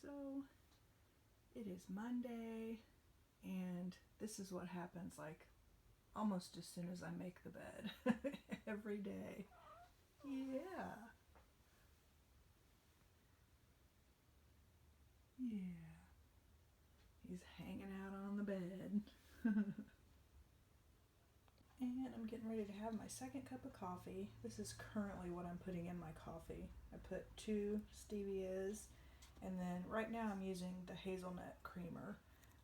So it is Monday, and this is what happens like almost as soon as I make the bed every day. Yeah. Yeah. He's hanging out on the bed. And I'm getting ready to have my second cup of coffee. This is currently what I'm putting in my coffee. I put 2 stevias, and then right now I'm using the hazelnut creamer.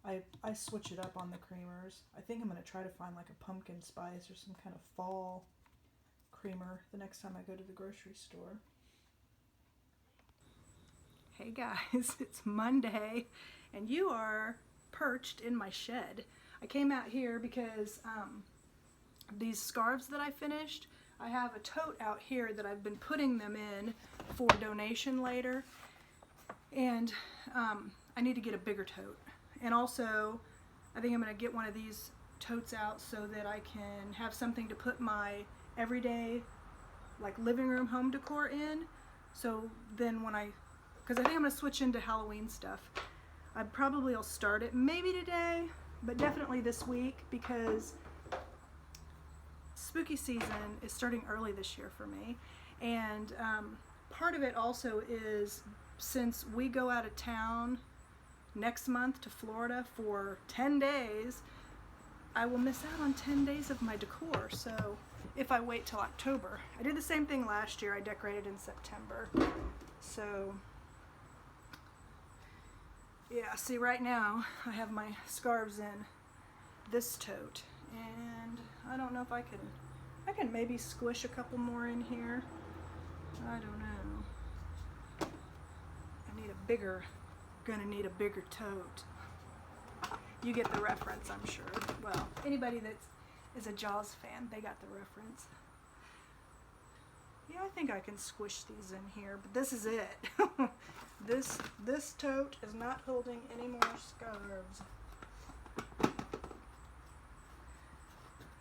I switch it up on the creamers. I think I'm going to try to find like a pumpkin spice or some kind of fall creamer the next time I go to the grocery store. Hey guys, it's Monday, and you are perched in my shed. I came out here because these scarves that I finished, I have a tote out here that I've been putting them in for donation later, and I need to get a bigger tote. And also, I think I'm going to get one of these totes out so that I can have something to put my everyday like living room home decor in. So then because I think I'm going to switch into Halloween stuff. I probably will start it maybe today, but definitely this week, because spooky season is starting early this year for me. And part of it also is, since we go out of town next month to Florida for 10 days, I will miss out on 10 days of my decor. So if I wait till October, I did the same thing last year. I decorated in September. So yeah, see, right now I have my scarves in this tote, and I don't know if I can maybe squish a couple more in here. I don't know. Gonna need a bigger tote. You get the reference, I'm sure. Well, anybody that is a Jaws fan, they got the reference. Yeah, I think I can squish these in here, but this is it. This tote is not holding any more scarves.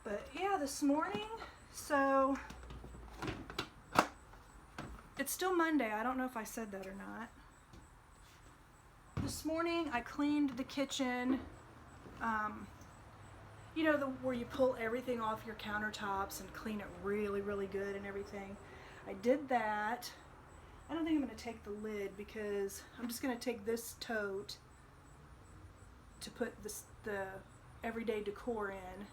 But yeah, this morning, so it's still Monday. I don't know if I said that or not. This morning I cleaned the kitchen. You know, where you pull everything off your countertops and clean it really, really good and everything. I did that. I don't think I'm going to take the lid, because I'm just going to take this tote to put the everyday decor in.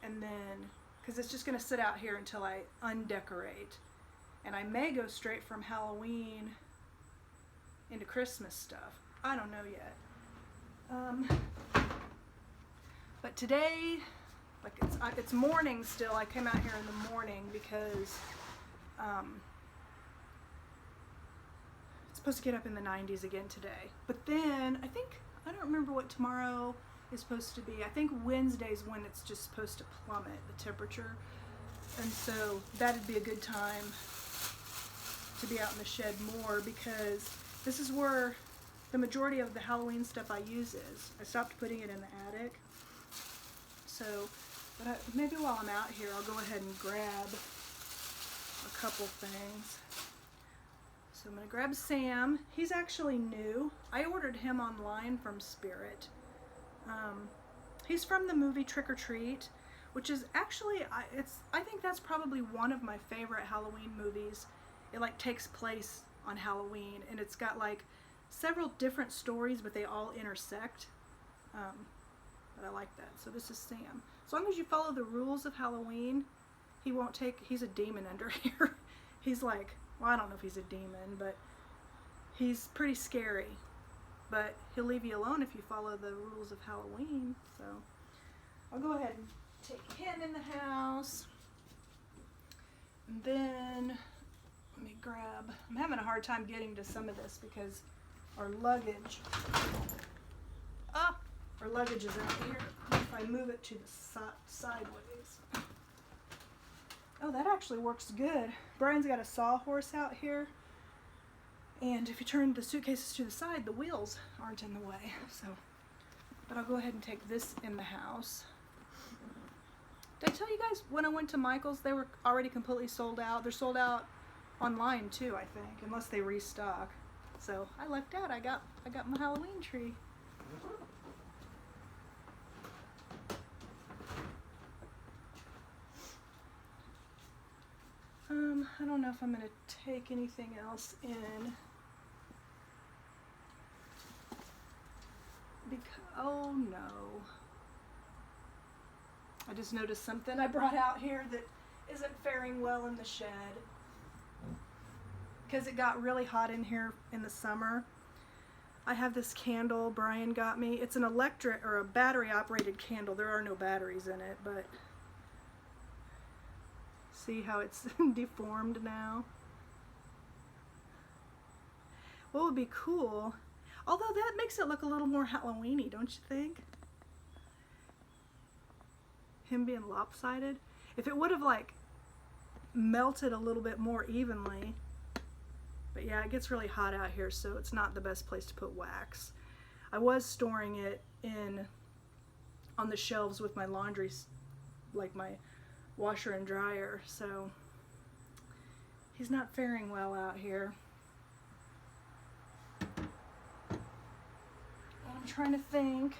And then, because it's just going to sit out here until I undecorate. And I may go straight from Halloween into Christmas stuff. I don't know yet. But today, like it's morning still. I came out here in the morning because it's supposed to get up in the 90s again today. But then I don't remember what tomorrow is supposed to be. I think Wednesday's when it's just supposed to plummet, the temperature. And so that'd be a good time to be out in the shed more, because this is where the majority of the Halloween stuff I use is. I stopped putting it in the attic. So, maybe while I'm out here, I'll go ahead and grab a couple things. So I'm going to grab Sam. He's actually new. I ordered him online from Spirit. He's from the movie Trick or Treat, which is actually, I think that's probably one of my favorite Halloween movies. It like takes place on Halloween, and it's got like several different stories, but they all intersect. But I like that. So this is Sam. As long as you follow the rules of Halloween, he's a demon under here. He's like, well, I don't know if he's a demon, but he's pretty scary. But he'll leave you alone if you follow the rules of Halloween. So I'll go ahead and take him in the house. And then let me grab, I'm having a hard time getting to some of this because our luggage is out here. If I move it to the sideways. Oh, that actually works good. Brian's got a sawhorse out here, and if you turn the suitcases to the side, the wheels aren't in the way. So, but I'll go ahead and take this in the house. Did I tell you guys when I went to Michael's, they were already completely sold out? They're sold out online too, I think, unless they restock. So I lucked out. I got my Halloween tree. I don't know if I'm gonna take anything else in. Oh no. I just noticed something I brought out here that isn't faring well in the shed. Because it got really hot in here in the summer. I have this candle Brian got me. It's an electric or a battery operated candle. There are no batteries in it, but see how it's deformed now? What would be cool, although that makes it look a little more Halloween-y, don't you think? Him being lopsided. If it would have like melted a little bit more evenly. But yeah, it gets really hot out here, so it's not the best place to put wax. I was storing it on the shelves with my laundry, like my washer and dryer, so he's not faring well out here. I'm trying to think.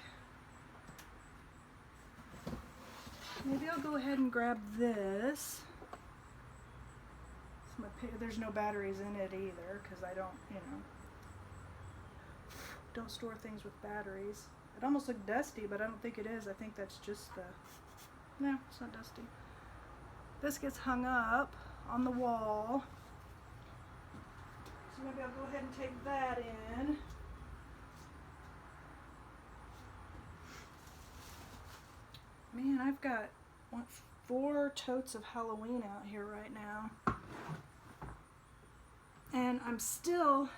Maybe I'll go ahead and grab this. There's no batteries in it either, because I don't, don't store things with batteries. It almost looked dusty, but I don't think it is. I think that's just no, it's not dusty. This gets hung up on the wall. So maybe I'll go ahead and take that in. Man, I've got 4 totes of Halloween out here right now. And I still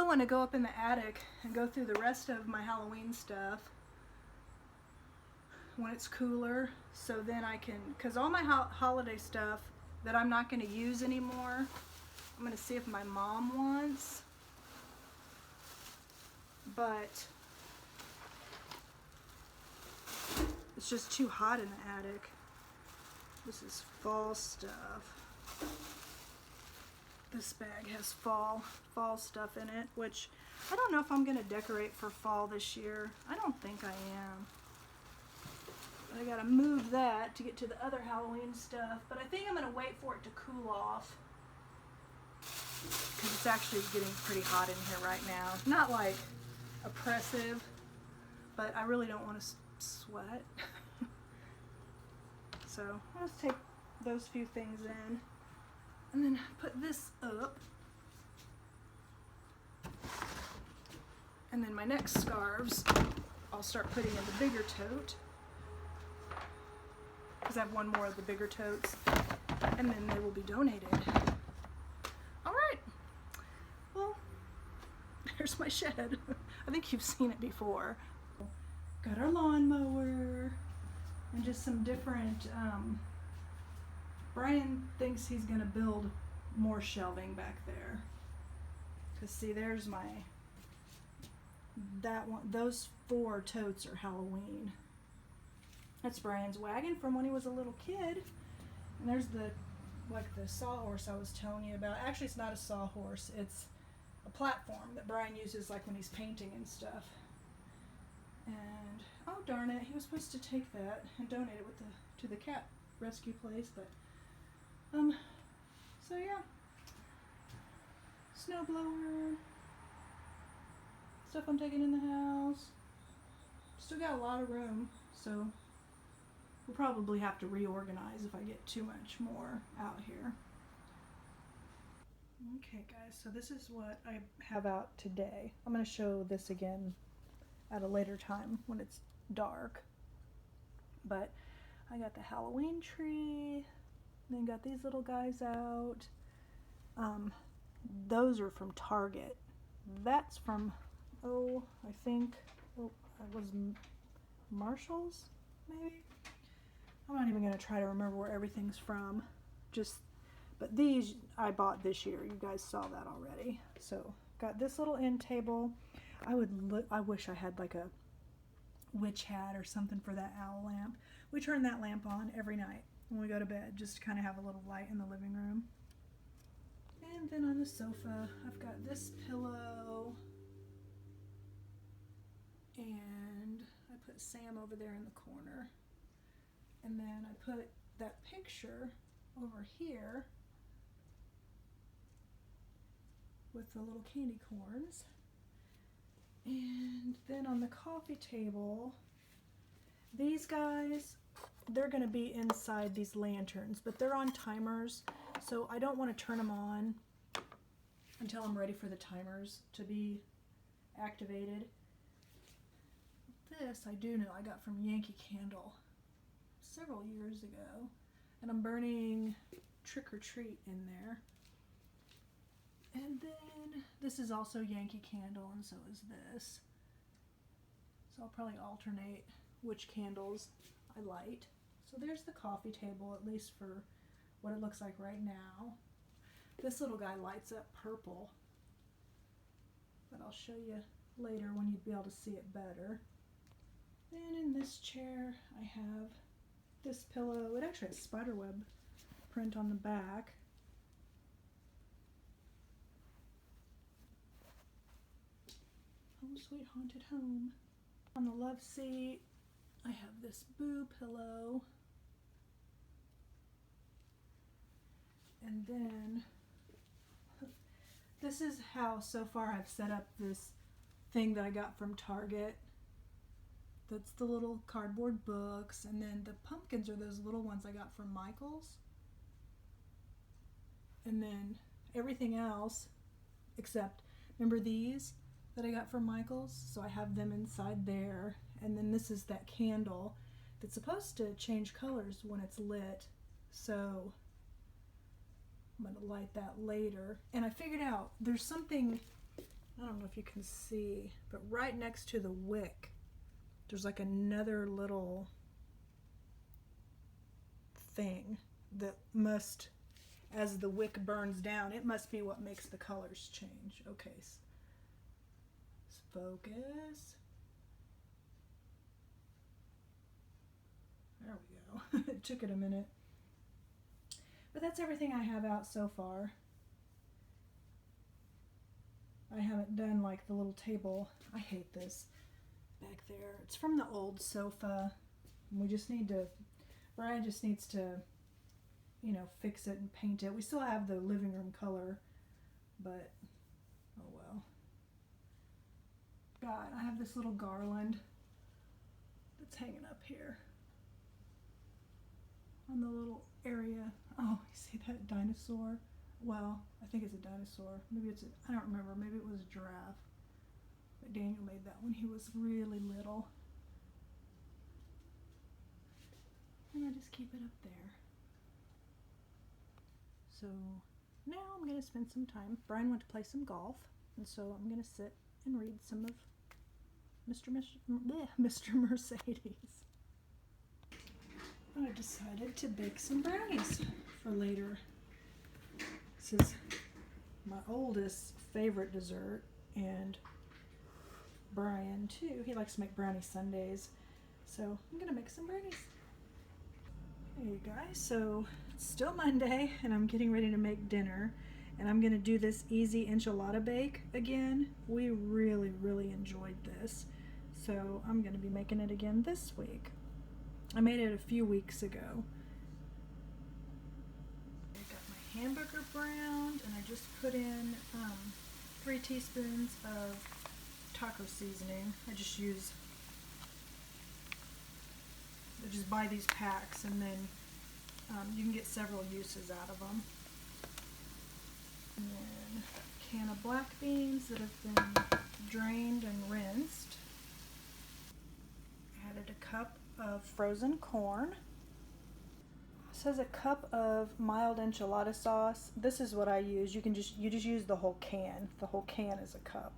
want to go up in the attic and go through the rest of my Halloween stuff when it's cooler, so then I can, because all my holiday stuff that I'm not going to use anymore, I'm going to see if my mom wants, but it's just too hot in the attic. This is fall stuff. This bag has fall stuff in it, which I don't know if I'm gonna decorate for fall this year. I don't think I am. But I gotta move that to get to the other Halloween stuff, but I think I'm gonna wait for it to cool off, because it's actually getting pretty hot in here right now. Not like oppressive, but I really don't want to sweat. So I'll just take those few things in and then put this up. And then my next scarves I'll start putting in the bigger tote, because I have one more of the bigger totes, and then they will be donated. All right, well, there's my shed. I think you've seen it before. Got our lawnmower and just some different, Brian thinks he's gonna build more shelving back there. Cause see, there's that one, those 4 totes are Halloween. That's Brian's wagon from when he was a little kid. And there's the sawhorse I was telling you about. Actually, it's not a sawhorse, it's a platform that Brian uses like when he's painting and stuff. And oh darn it, he was supposed to take that and donate it to the cat rescue place, but so yeah, snowblower, stuff I'm taking in the house. Still got a lot of room, so we'll probably have to reorganize if I get too much more out here. Okay guys, so this is what I have out today. I'm going to show this again at a later time when it's dark. But I got the Halloween tree, then got these little guys out. Those are from Target. That's from, I think it was Marshall's, maybe? I'm not even going to try to remember where everything's from. But these I bought this year. You guys saw that already. So got this little end table. I wish I had like a witch hat or something for that owl lamp. We turn that lamp on every night when we go to bed, just to kind of have a little light in the living room. And then on the sofa, I've got this pillow, and I put Sam over there in the corner. And then I put that picture over here with the little candy corns. And then on the coffee table, these guys, they're going to be inside these lanterns, but they're on timers, so I don't want to turn them on until I'm ready for the timers to be activated. This I do know I got from Yankee Candle several years ago, and I'm burning Trick or Treat in there. And then this is also Yankee Candle, and so is this. So I'll probably alternate which candles I light. So there's the coffee table, at least for what it looks like right now. This little guy lights up purple, but I'll show you later when you'd be able to see it better. Then in this chair I have this pillow. It actually has spiderweb print on the back. Home Sweet Haunted Home. On the love seat, I have this Boo pillow. And then, this is how so far I've set up this thing that I got from Target. That's the little cardboard books, and then the pumpkins are those little ones I got from Michael's. And then everything else, except, remember these that I got from Michael's? So I have them inside there. And then this is that candle that's supposed to change colors when it's lit. So I'm going to light that later. And I figured out there's something, I don't know if you can see, but right next to the wick, there's like another little thing that must, as the wick burns down, it must be what makes the colors change. Okay, let's focus. There we go. It took it a minute. But that's everything I have out so far. I haven't done like the little table. I hate this back there. It's from the old sofa. We just need to, Brian just needs to, you know, fix it and paint it. We still have the living room color, but oh well. God, I have this little garland that's hanging up here on the little area. Oh, you see that dinosaur? Well, I think it's a dinosaur. Maybe it's I don't remember. Maybe it was a giraffe. But Daniel made that when he was really little. And I just keep it up there. So now I'm going to spend some time. Brian went to play some golf, and so I'm going to sit and read some of Mr. Mercedes. I decided to bake some brownies for later. This is my oldest favorite dessert, and Brian too. He likes to make brownie sundaes, so I'm gonna make some brownies. Hey guys, so it's still Monday, and I'm getting ready to make dinner, and I'm gonna do this easy enchilada bake again. We really enjoyed this, so I'm gonna be making it again this week. I made it a few weeks ago. I got my hamburger browned, and I just put in 3 teaspoons of taco seasoning. I just buy these packs, and then you can get several uses out of them. And then a can of black beans that have been drained and rinsed. Added a cup of frozen corn. It says a cup of mild enchilada sauce. This is what I use. You just use the whole can. The whole can is a cup.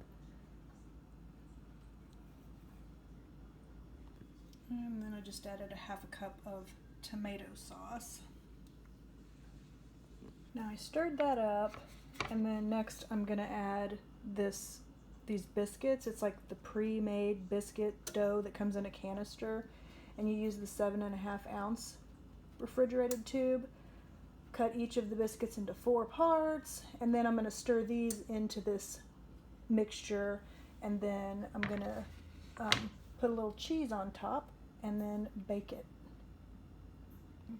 And then I just added a half a cup of tomato sauce. Now I stirred that up, and then next I'm gonna add these biscuits. It's like the pre-made biscuit dough that comes in a canister, and you use the 7.5 ounce refrigerated tube. cut each of the biscuits into 4 parts, and then I'm going to stir these into this mixture, and then I'm going to put a little cheese on top and then bake it.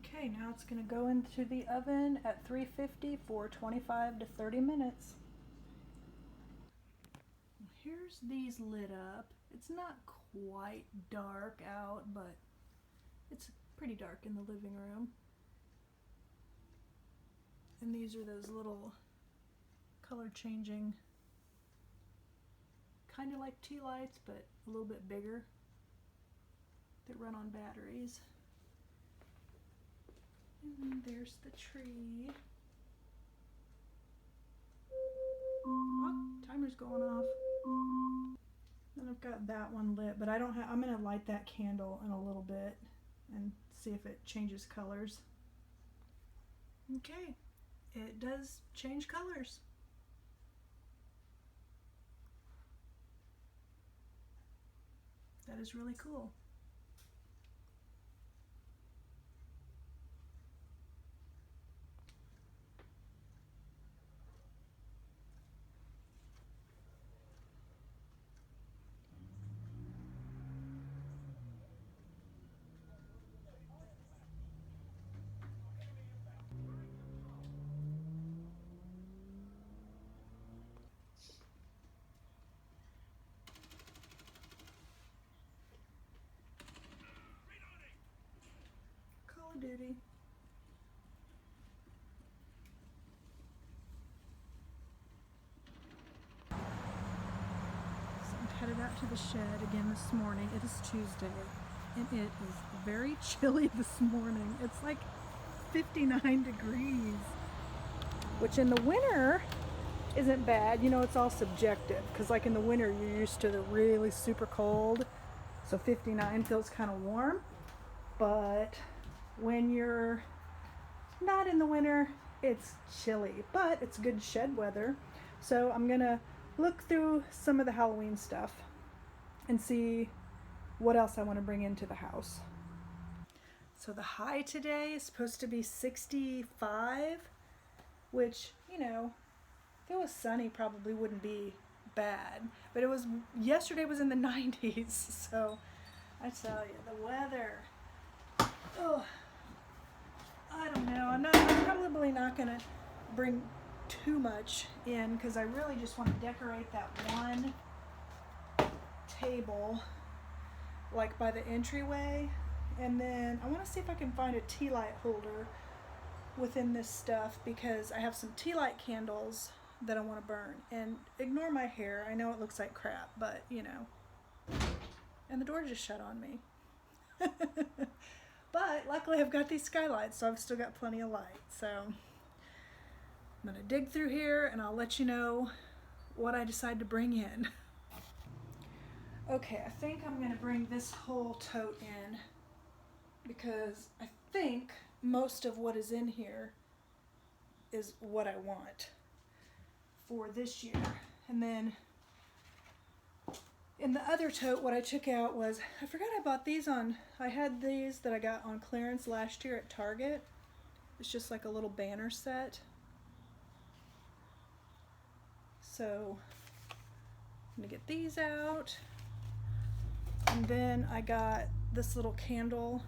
Okay, now it's going to go into the oven at 350 for 25 to 30 minutes. Here's these lit up. It's not quite dark out, but it's pretty dark in the living room. And these are those little color changing, kind of like tea lights, but a little bit bigger, that run on batteries. And then there's the tree. Oh, timer's going off. And I've got that one lit, but I don't have, I'm gonna light that candle in a little bit and see if it changes colors. Okay, it does change colors. That is really cool. Call of Duty. So I'm headed out to the shed again this morning. It is Tuesday, and it is very chilly this morning. It's like 59 degrees, which in the winter isn't bad. You know, it's all subjective, because like in the winter you're used to the really super cold, so 59 feels kind of warm. But when you're not in the winter, it's chilly, but it's good shed weather. So I'm gonna look through some of the Halloween stuff and see what else I want to bring into the house. So the high today is supposed to be 65, which, you know, if it was sunny probably wouldn't be bad, but it was, yesterday was in the 90s, so I tell you, the weather, oh, I don't know. I'm probably not gonna bring too much in, because I really just want to decorate that one table like by the entryway, and then I want to see if I can find a tea light holder within this stuff, because I have some tea light candles that I want to burn. And ignore my hair, I know it looks like crap, but you know. And the door just shut on me. But luckily I've got these skylights, so I've still got plenty of light. So I'm gonna dig through here and I'll let you know what I decide to bring in. Okay, I think I'm gonna bring this whole tote in, because I think most of what is in here is what I want for this year. And then in the other tote, what I took out was, I forgot I bought these on, I had these that I got on clearance last year at Target. It's just like a little banner set. So I'm gonna get these out. And then I got this little candle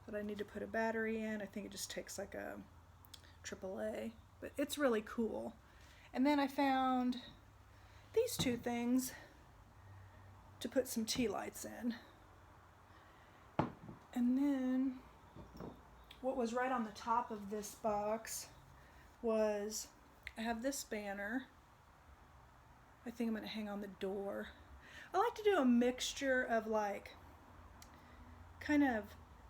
that I need to put a battery in. I think it just takes like a AAA, but it's really cool. And then I found these two things to put some tea lights in. And then what was right on the top of this box was, I have this banner. I think I'm going to hang on the door. I like to do a mixture of like kind of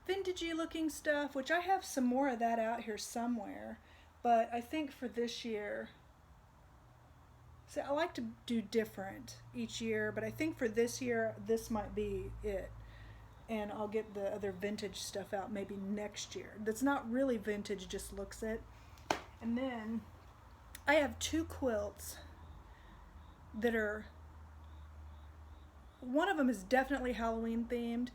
vintagey looking stuff, which I have some more of that out here somewhere. But I think for this year, so I like to do different each year, but I think for this year, this might be it. And I'll get the other vintage stuff out maybe next year. That's not really vintage, just looks it. And then I have 2 quilts that are, one of them is definitely Halloween themed.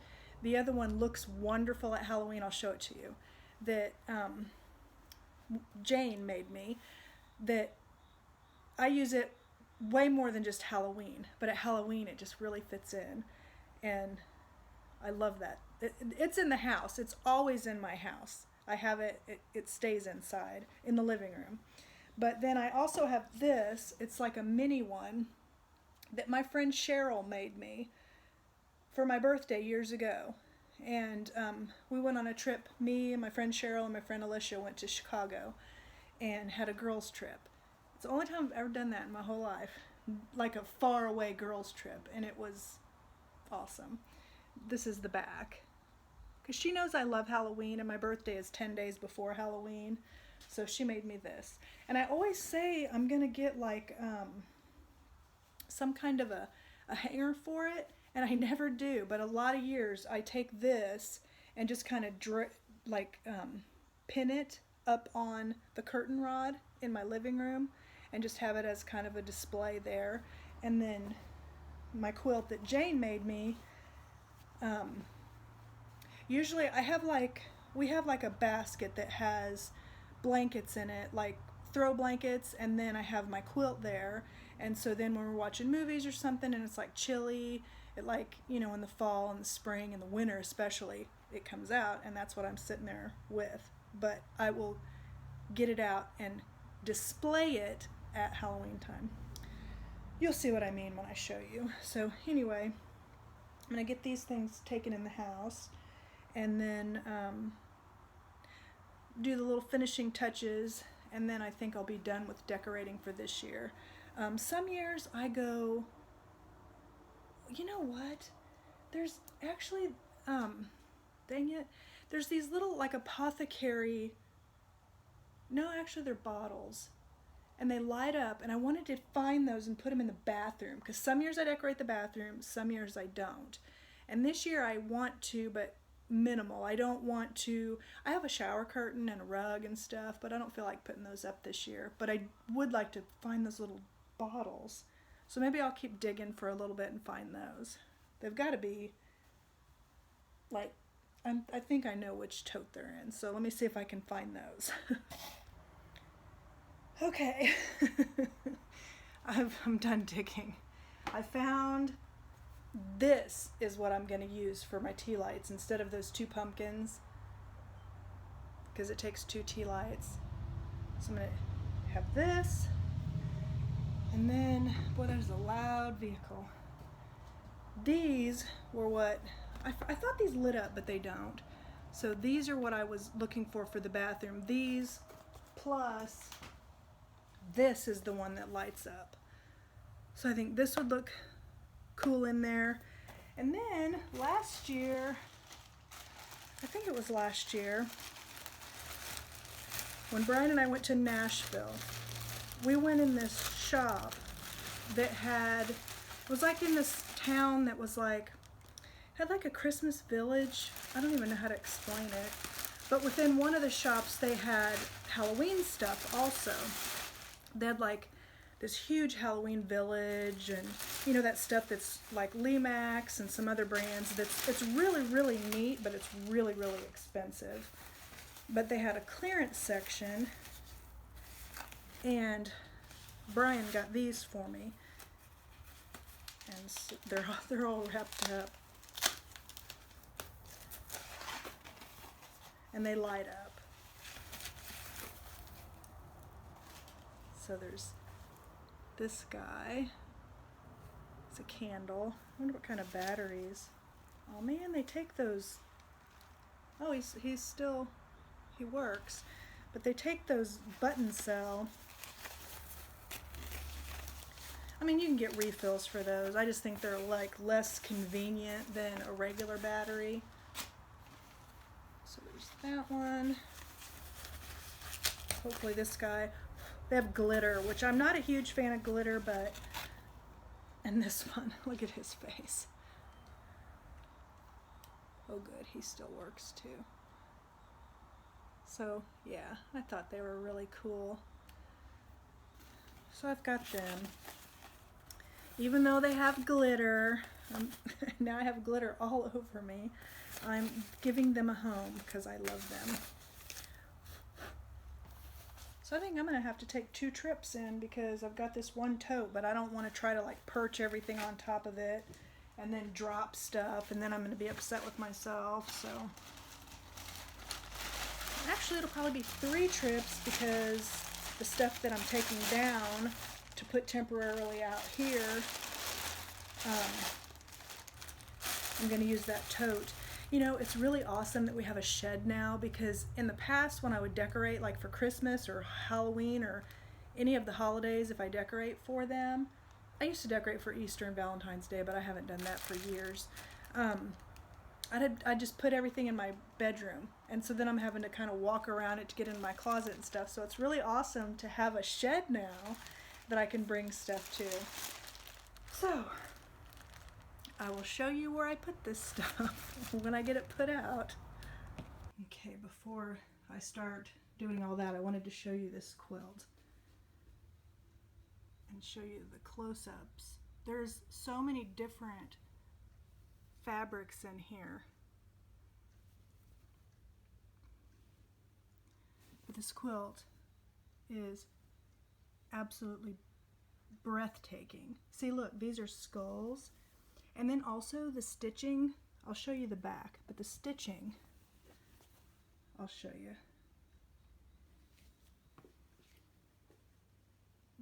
The other one looks wonderful at Halloween. I'll show it to you. that Jane made me, that I use it way more than just Halloween, but at Halloween it just really fits in, and I love that. It's in the house. It's always in my house. I have it, it stays inside in the living room. But then I also have this. It's like a mini one that my friend Cheryl made me for my birthday years ago. And we went on a trip. Me and my friend Cheryl and my friend Alicia went to Chicago and had a girls' trip. It's the only time I've ever done that in my whole life. Like a far away girls' trip. And it was awesome. This is the back. Because she knows I love Halloween, and my birthday is 10 days before Halloween. So she made me this. And I always say I'm going to get like some kind of a hanger for it. And I never do. But a lot of years I take this and just kind of pin it up on the curtain rod in my living room. And just have it as kind of a display there. And then my quilt that Jane made me, usually we have like a basket that has blankets in it, like throw blankets, and then I have my quilt there. And so then when we're watching movies or something and it's like chilly, it in the fall and the spring and the winter especially, it comes out, and that's what I'm sitting there with. But I will get it out and display it at Halloween time. You'll see what I mean when I show you. So anyway, I'm going to get these things taken in the house and then do the little finishing touches, and then I think I'll be done with decorating for this year. Some years I go, you know what? There's actually, dang it, there's these little like apothecary, no, actually they're bottles. And they light up, and I wanted to find those and put them in the bathroom, because some years I decorate the bathroom, some years I don't. And this year I want to, but minimal. I don't want to, I have a shower curtain and a rug and stuff, but I don't feel like putting those up this year. But I would like to find those little bottles. So maybe I'll keep digging for a little bit and find those. They've got to be, like, I think I know which tote they're in, so let me see if I can find those. Okay, I'm done digging. I found this is what I'm going to use for my tea lights instead of those 2 pumpkins, because it takes 2 tea lights. So I'm going to have this, and then, boy, there's a loud vehicle. These were what, I thought these lit up, but they don't. So these are what I was looking for the bathroom. These plus this is the one that lights up. So I think this would look cool in there. And then last year, I think it was last year, when Brian and I went to Nashville, we went in this shop that it was like in this town that was like, had like a Christmas village. I don't even know how to explain it. But within one of the shops, they had Halloween stuff also. They had like this huge Halloween village, and that stuff that's like Limax and some other brands. It's really, really neat, but it's really, really expensive. But they had a clearance section, and Brian got these for me, and so they're all wrapped up, and they light up. So there's this guy. It's a candle. I wonder what kind of batteries. Oh man, they take those. Oh, he works. But they take those button cell. I mean, you can get refills for those. I just think they're like less convenient than a regular battery. So there's that one. Hopefully this guy. They have glitter, which I'm not a huge fan of glitter, but, and this one, look at his face. Oh good, he still works too. So yeah, I thought they were really cool. So I've got them. Even though they have glitter, now I have glitter all over me, I'm giving them a home because I love them. So I think I'm gonna have to take 2 trips in because I've got this one tote, but I don't want to try to like perch everything on top of it and then drop stuff, and then I'm gonna be upset with myself. So actually it'll probably be 3 trips because the stuff that I'm taking down to put temporarily out here, I'm going to use that tote. You know, it's really awesome that we have a shed now, because in the past when I would decorate like for Christmas or Halloween or any of the holidays, if I decorate for them, I used to decorate for Easter and Valentine's Day, but I haven't done that for years. I'd just put everything in my bedroom, and so then I'm having to kind of walk around it to get in my closet and stuff. So it's really awesome to have a shed now that I can bring stuff to. So I will show you where I put this stuff when I get it put out. Okay, before I start doing all that, I wanted to show you this quilt and show you the close-ups. There's so many different fabrics in here. But this quilt is absolutely breathtaking. See, look, these are skulls. And then also the stitching, I'll show you the back, but the stitching, I'll show you.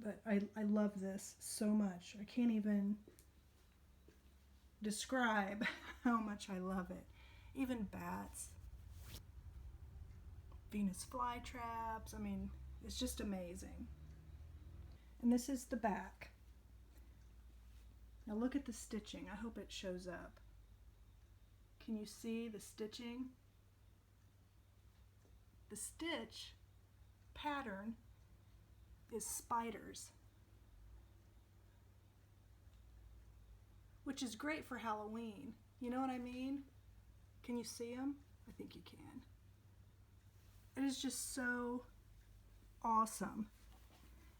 But I love this so much. I can't even describe how much I love it. Even bats, Venus flytraps, I mean, it's just amazing. And this is the back. Now look at the stitching. I hope it shows up. Can you see the stitching? The stitch pattern is spiders, which is great for Halloween. You know what I mean? Can you see them? I think you can. It is just so awesome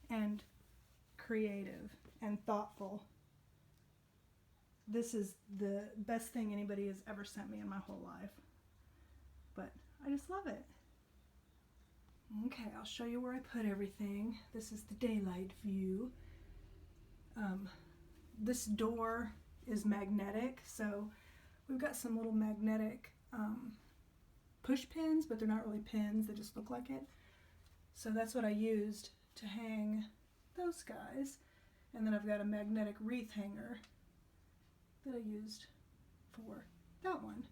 and creative and thoughtful. This is the best thing anybody has ever sent me in my whole life. But I just love it. Okay, I'll show you where I put everything. This is the daylight view. This door is magnetic, so we've got some little magnetic push pins, but they're not really pins, they just look like it. So that's what I used to hang those guys. And then I've got a magnetic wreath hanger that I used for that one.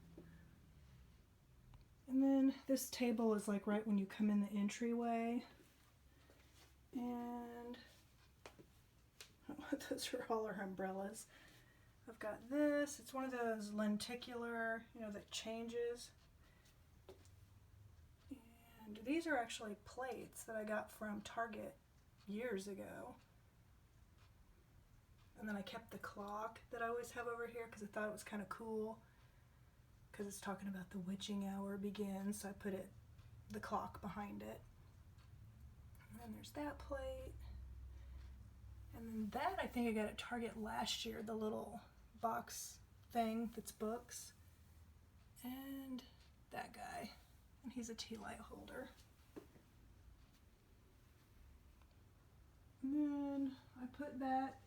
And then this table is like right when you come in the entryway. And those are all our umbrellas. I've got this. It's one of those lenticular, you know, that changes. And these are actually plates that I got from Target years ago. And then I kept the clock that I always have over here because I thought it was kind of cool, because it's talking about the witching hour begins, so I put the clock behind it. And then there's that plate. And then that I think I got at Target last year, the little box thing that's books. And that guy, and he's a tea light holder. And then I put that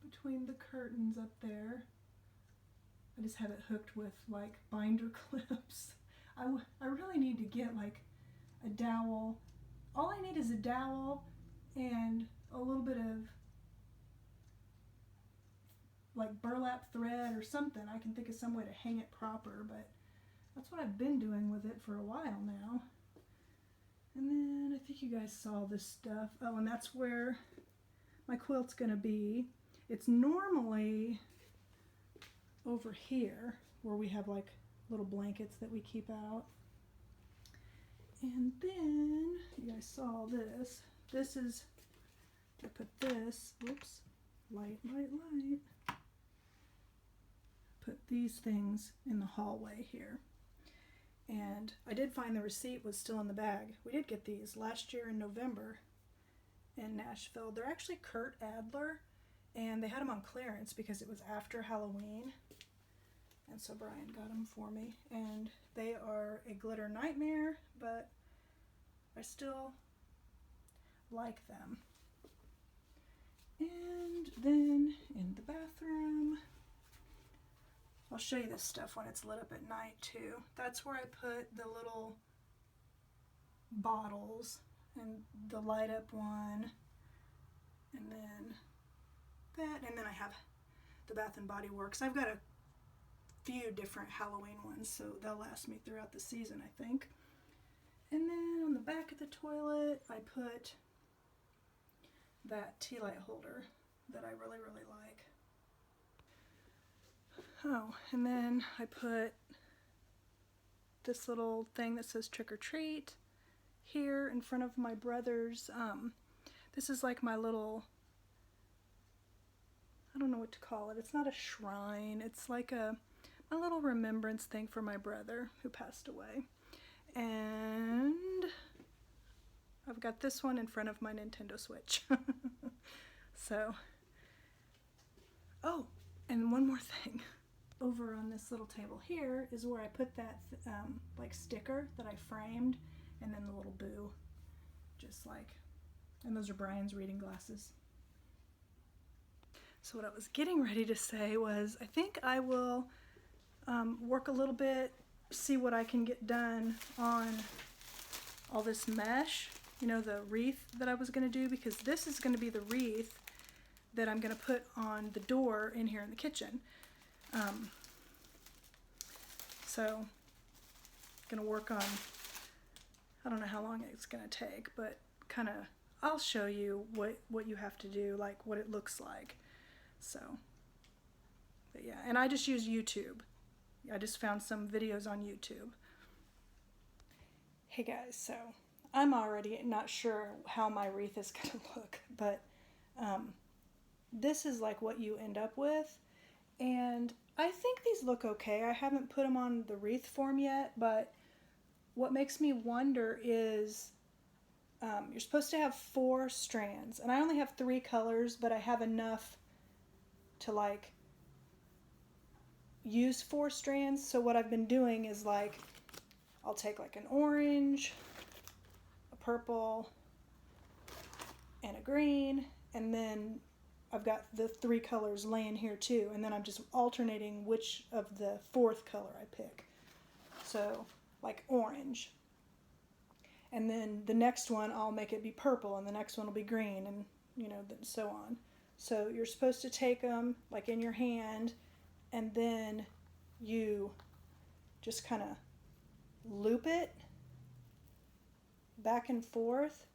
between the curtains up there. I just have it hooked with like binder clips. I really need to get like a dowel. All I need is a dowel and a little bit of like burlap thread or something. I can think of some way to hang it proper, but that's what I've been doing with it for a while now. And then I think you guys saw this stuff. Oh, and that's where my quilt's gonna be. It's normally over here where we have like little blankets that we keep out. And then you guys saw this. This is, I put this, whoops, light. Put these things in the hallway here. And I did find the receipt was still in the bag. We did get these last year in November in Nashville. They're actually Kurt Adler, and they had them on clearance because it was after Halloween. And so Brian got them for me. And they are a glitter nightmare, but I still like them. And then in the bathroom, I'll show you this stuff when it's lit up at night too. That's where I put the little bottles, and the light up one, and then that, and then I have the Bath and Body Works. I've got a few different Halloween ones, so they'll last me throughout the season, I think. And then on the back of the toilet, I put that tea light holder that I really, really like. Oh, and then I put this little thing that says trick or treat here in front of my brother's. This is like my little, I don't know what to call it. It's not a shrine. It's like my little remembrance thing for my brother who passed away. And I've got this one in front of my Nintendo Switch. So, oh, and one more thing. Over on this little table here is where I put that like sticker that I framed, and then the little boo, just like, and those are Brian's reading glasses. So what I was getting ready to say was, I think I will work a little bit, see what I can get done on all this mesh, you know, the wreath that I was going to do, because this is going to be the wreath that I'm going to put on the door in here in the kitchen. So going to work on, I don't know how long it's going to take, but kind of, I'll show you what you have to do, like what it looks like. So, but yeah, and I just use YouTube. I just found some videos on YouTube. Hey guys, so I'm already not sure how my wreath is going to look, but this is like what you end up with. And I think these look okay. I haven't put them on the wreath form yet, but what makes me wonder is you're supposed to have 4 strands, and I only have 3 colors, but I have enough to like use 4 strands. So what I've been doing is like, I'll take like an orange, a purple, and a green, and then I've got the 3 colors laying here too, and then I'm just alternating which of the 4th color I pick. So like orange, and then the next one I'll make it be purple, and the next one will be green, and you know, so on. So you're supposed to take them like in your hand, and then you just kind of loop it back and forth.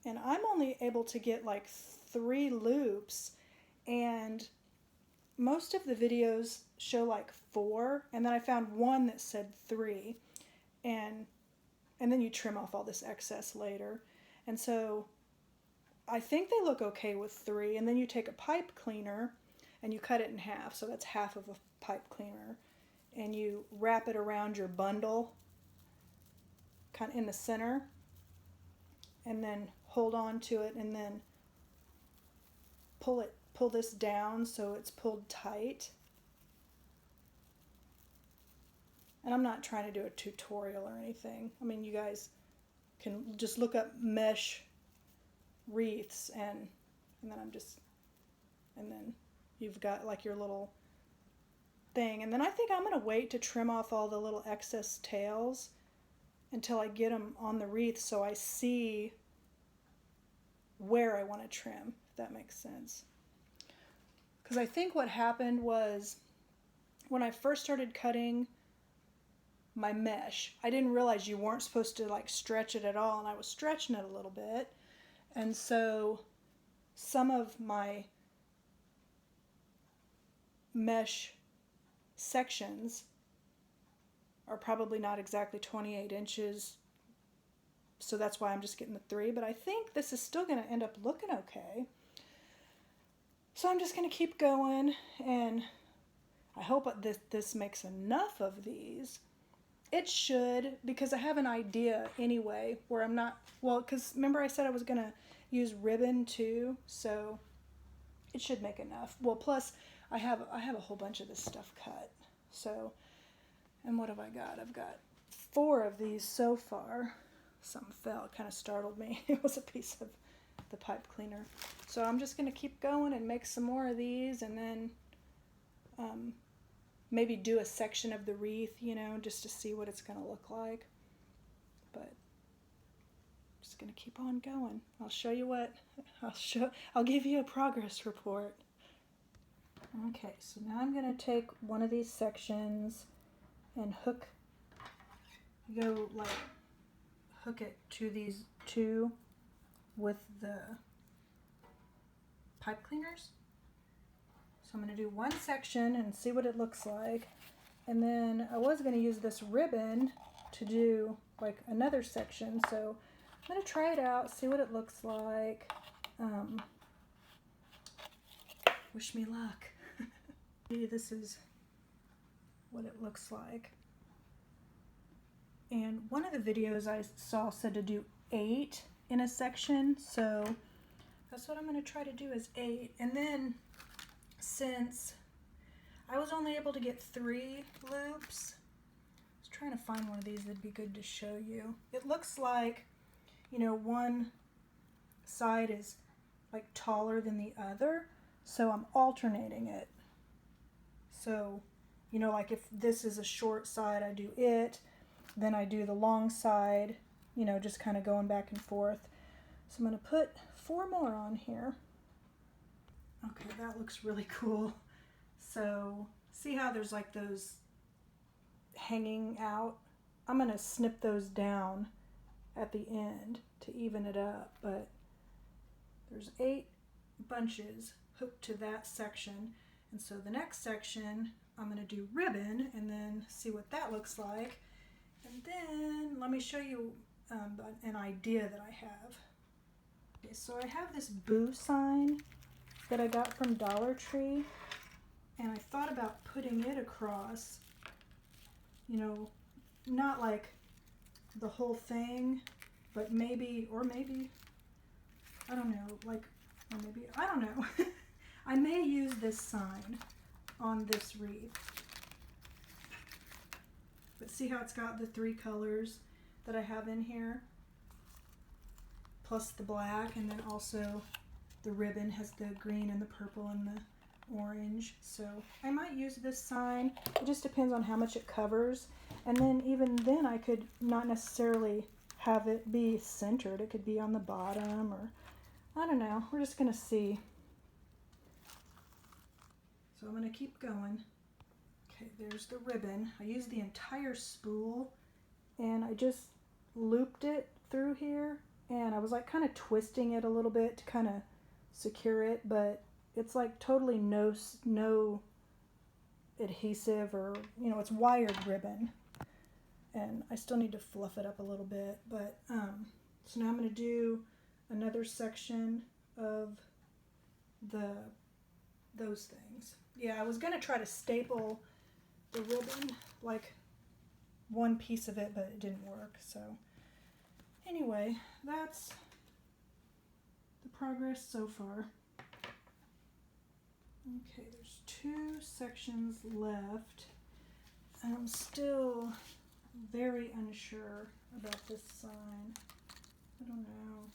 And I'm only able to get like 3 loops, and most of the videos show like 4, and then I found one that said 3, and then you trim off all this excess later. And so I think they look okay with 3, and then you take a pipe cleaner and you cut it in half, so that's half of a pipe cleaner, and you wrap it around your bundle kind of in the center, and then hold on to it, and then pull this down so it's pulled tight. And I'm not trying to do a tutorial or anything. I mean, you guys can just look up mesh wreaths, and then you've got like your little thing. And then I think I'm going to wait to trim off all the little excess tails until I get them on the wreath, so I see where I want to trim, if that makes sense. Because I think what happened was, when I first started cutting my mesh, I didn't realize you weren't supposed to like stretch it at all, and I was stretching it a little bit, and so some of my mesh sections are probably not exactly 28 inches, so that's why I'm just getting the 3, but I think this is still going to end up looking okay. So I'm just going to keep going, and I hope this makes enough of these. It should, because I have an idea anyway where I'm not, well, because remember I said I was going to use ribbon too, so it should make enough. Well, plus I have a whole bunch of this stuff cut. So, and what have I got? I've got 4 of these so far. Something fell, it kind of startled me. It was a piece of the pipe cleaner. So I'm just going to keep going and make some more of these, and then maybe do a section of the wreath, you know, just to see what it's going to look like. But I'm just going to keep on going. I'll show you what, I'll give you a progress report. Okay, so now I'm going to take one of these sections and hook it to these 2 with the pipe cleaners. So I'm going to do one section and see what it looks like. And then I was going to use this ribbon to do like another section. So I'm going to try it out, see what it looks like. Wish me luck. This is what it looks like. And one of the videos I saw said to do 8 in a section. So that's what I'm going to try to do, is 8. And then, since I was only able to get 3 loops, I was trying to find one of these that'd be good to show you. It looks like, you know, one side is like taller than the other, so I'm alternating it. So, you know, like if this is a short side, I do it, then I do the long side, you know, just kind of going back and forth. So I'm going to put 4 more on here. Okay, that looks really cool. So see how there's like those hanging out? I'm going to snip those down at the end to even it up, but there's 8 bunches hooked to that section. And so the next section, I'm going to do ribbon and then see what that looks like. And then let me show you an idea that I have. Okay, so I have this boo sign that I got from Dollar Tree, and I thought about putting it across, you know, not like the whole thing, but maybe, I don't know, like, or maybe, I don't know. I may use this sign on this wreath. But see how it's got the 3 colors that I have in here? Plus the black, and then also the ribbon has the green and the purple and the orange. So I might use this sign. It just depends on how much it covers. And then even then I could not necessarily have it be centered. It could be on the bottom, or I don't know. We're just going to see. So I'm going to keep going. Okay, there's the ribbon. I used the entire spool and I just looped it through here, and I was like kind of twisting it a little bit to kind of secure it, but it's like totally no adhesive, or, you know, it's wired ribbon, and I still need to fluff it up a little bit. But so now I'm going to do another section of those things. Yeah, I was going to try to staple the ribbon, like one piece of it, but it didn't work. So anyway, that's the progress so far. Okay, there's 2 sections left. I'm still very unsure about this sign. I don't know,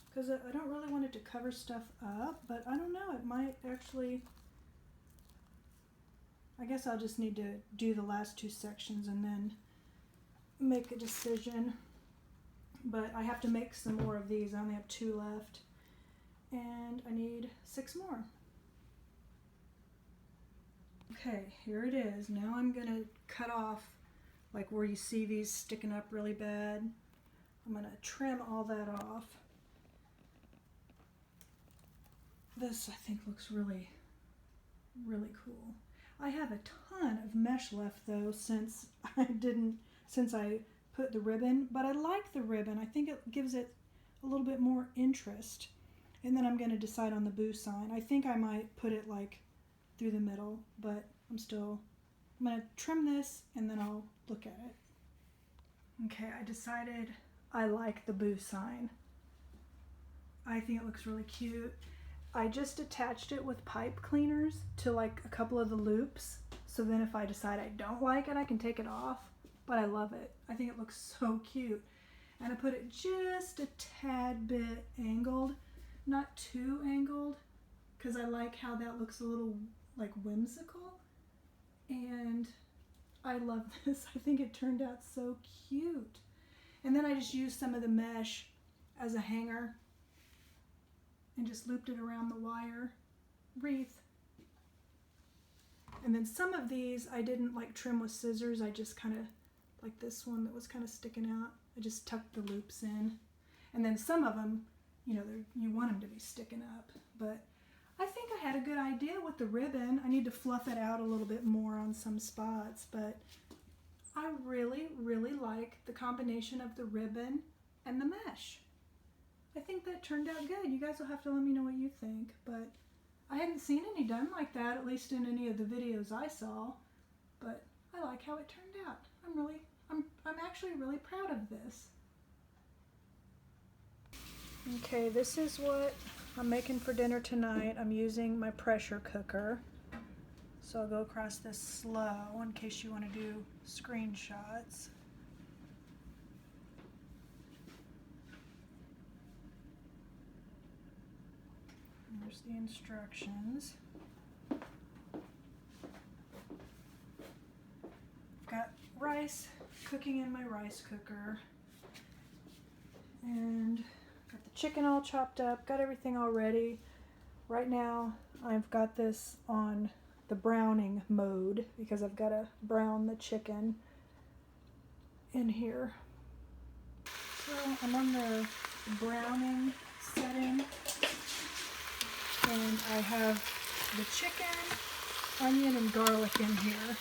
because I don't really want it to cover stuff up, but I don't know, it might actually. I guess I'll just need to do the last 2 sections and then make a decision. But I have to make some more of these. I only have 2 left, and I need 6 more. Okay, here it is. Now I'm going to cut off like where you see these sticking up really bad. I'm going to trim all that off. This, I think, looks really, really cool. I have a ton of mesh left though, since I put the ribbon, but I like the ribbon. I think it gives it a little bit more interest. And then I'm going to decide on the boo sign. I think I might put it like through the middle, but I'm going to trim this and then I'll look at it. Okay, I decided I like the boo sign. I think it looks really cute. I just attached it with pipe cleaners to like a couple of the loops, so then if I decide I don't like it, I can take it off. but I love it. I think it looks so cute. And I put it just a tad bit angled, not too angled, because I like how that looks a little like whimsical. And I love this. I think it turned out so cute. And then I just used some of the mesh as a hanger and just looped it around the wire wreath. And then some of these I didn't like trim with scissors. I just kind of, like this one that was kind of sticking out, I just tucked the loops in. And then some of them, you know, you want them to be sticking up. But I think I had a good idea with the ribbon. I need to fluff it out a little bit more on some spots, but I really, really like the combination of the ribbon and the mesh. I think that turned out good. You guys will have to let me know what you think, but I hadn't seen any done like that, at least in any of the videos I saw, but I like how it turned out. I'm actually really proud of this. Okay, this is what I'm making for dinner tonight. I'm using my pressure cooker. So I'll go across this slow in case you want to do screenshots. There's the instructions. Got rice cooking in my rice cooker. And got the chicken all chopped up, got everything all ready. Right now I've got this on the browning mode because I've got to brown the chicken in here. So I'm on the browning setting, and I have the chicken, onion, and garlic in here,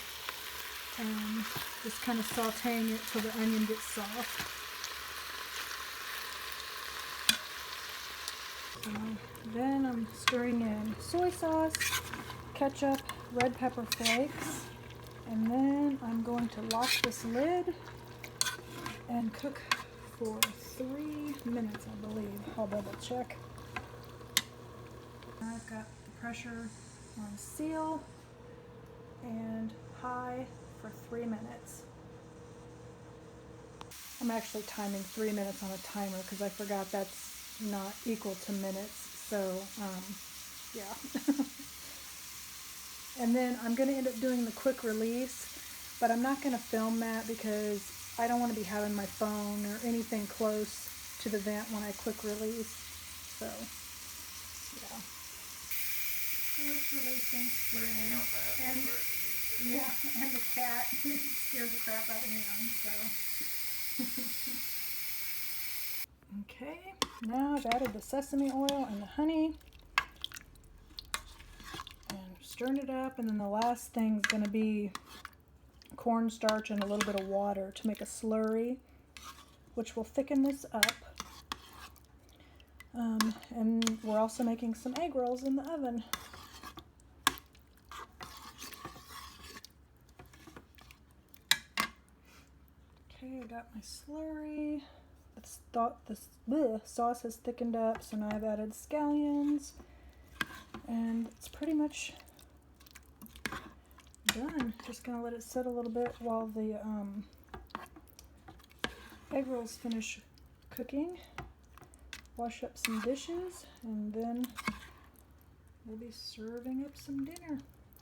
and just kind of sauteing it till the onion gets soft. Then I'm stirring in soy sauce, ketchup, red pepper flakes, and then I'm going to lock this lid and cook for 3 minutes, I believe. I'll double check. I've got the pressure on seal and high for 3 minutes. I'm actually timing 3 minutes on a timer because I forgot that's not equal to minutes, so yeah. And then I'm going to end up doing the quick release, but I'm not going to film that because I don't want to be having my phone or anything close to the vent when I quick release, so yeah. So it's releasing spring, and yeah, and the cat scared the crap out of him, so. Okay, now I've added the sesame oil and the honey and stirring it up, and then the last thing's going to be cornstarch and a little bit of water to make a slurry, which will thicken this up. And we're also making some egg rolls in the oven. Okay, I got my slurry. The sauce has thickened up, so now I've added scallions, and it's pretty much done. Just gonna let it sit a little bit while the egg rolls finish cooking. Wash up some dishes, and then we'll be serving up some dinner.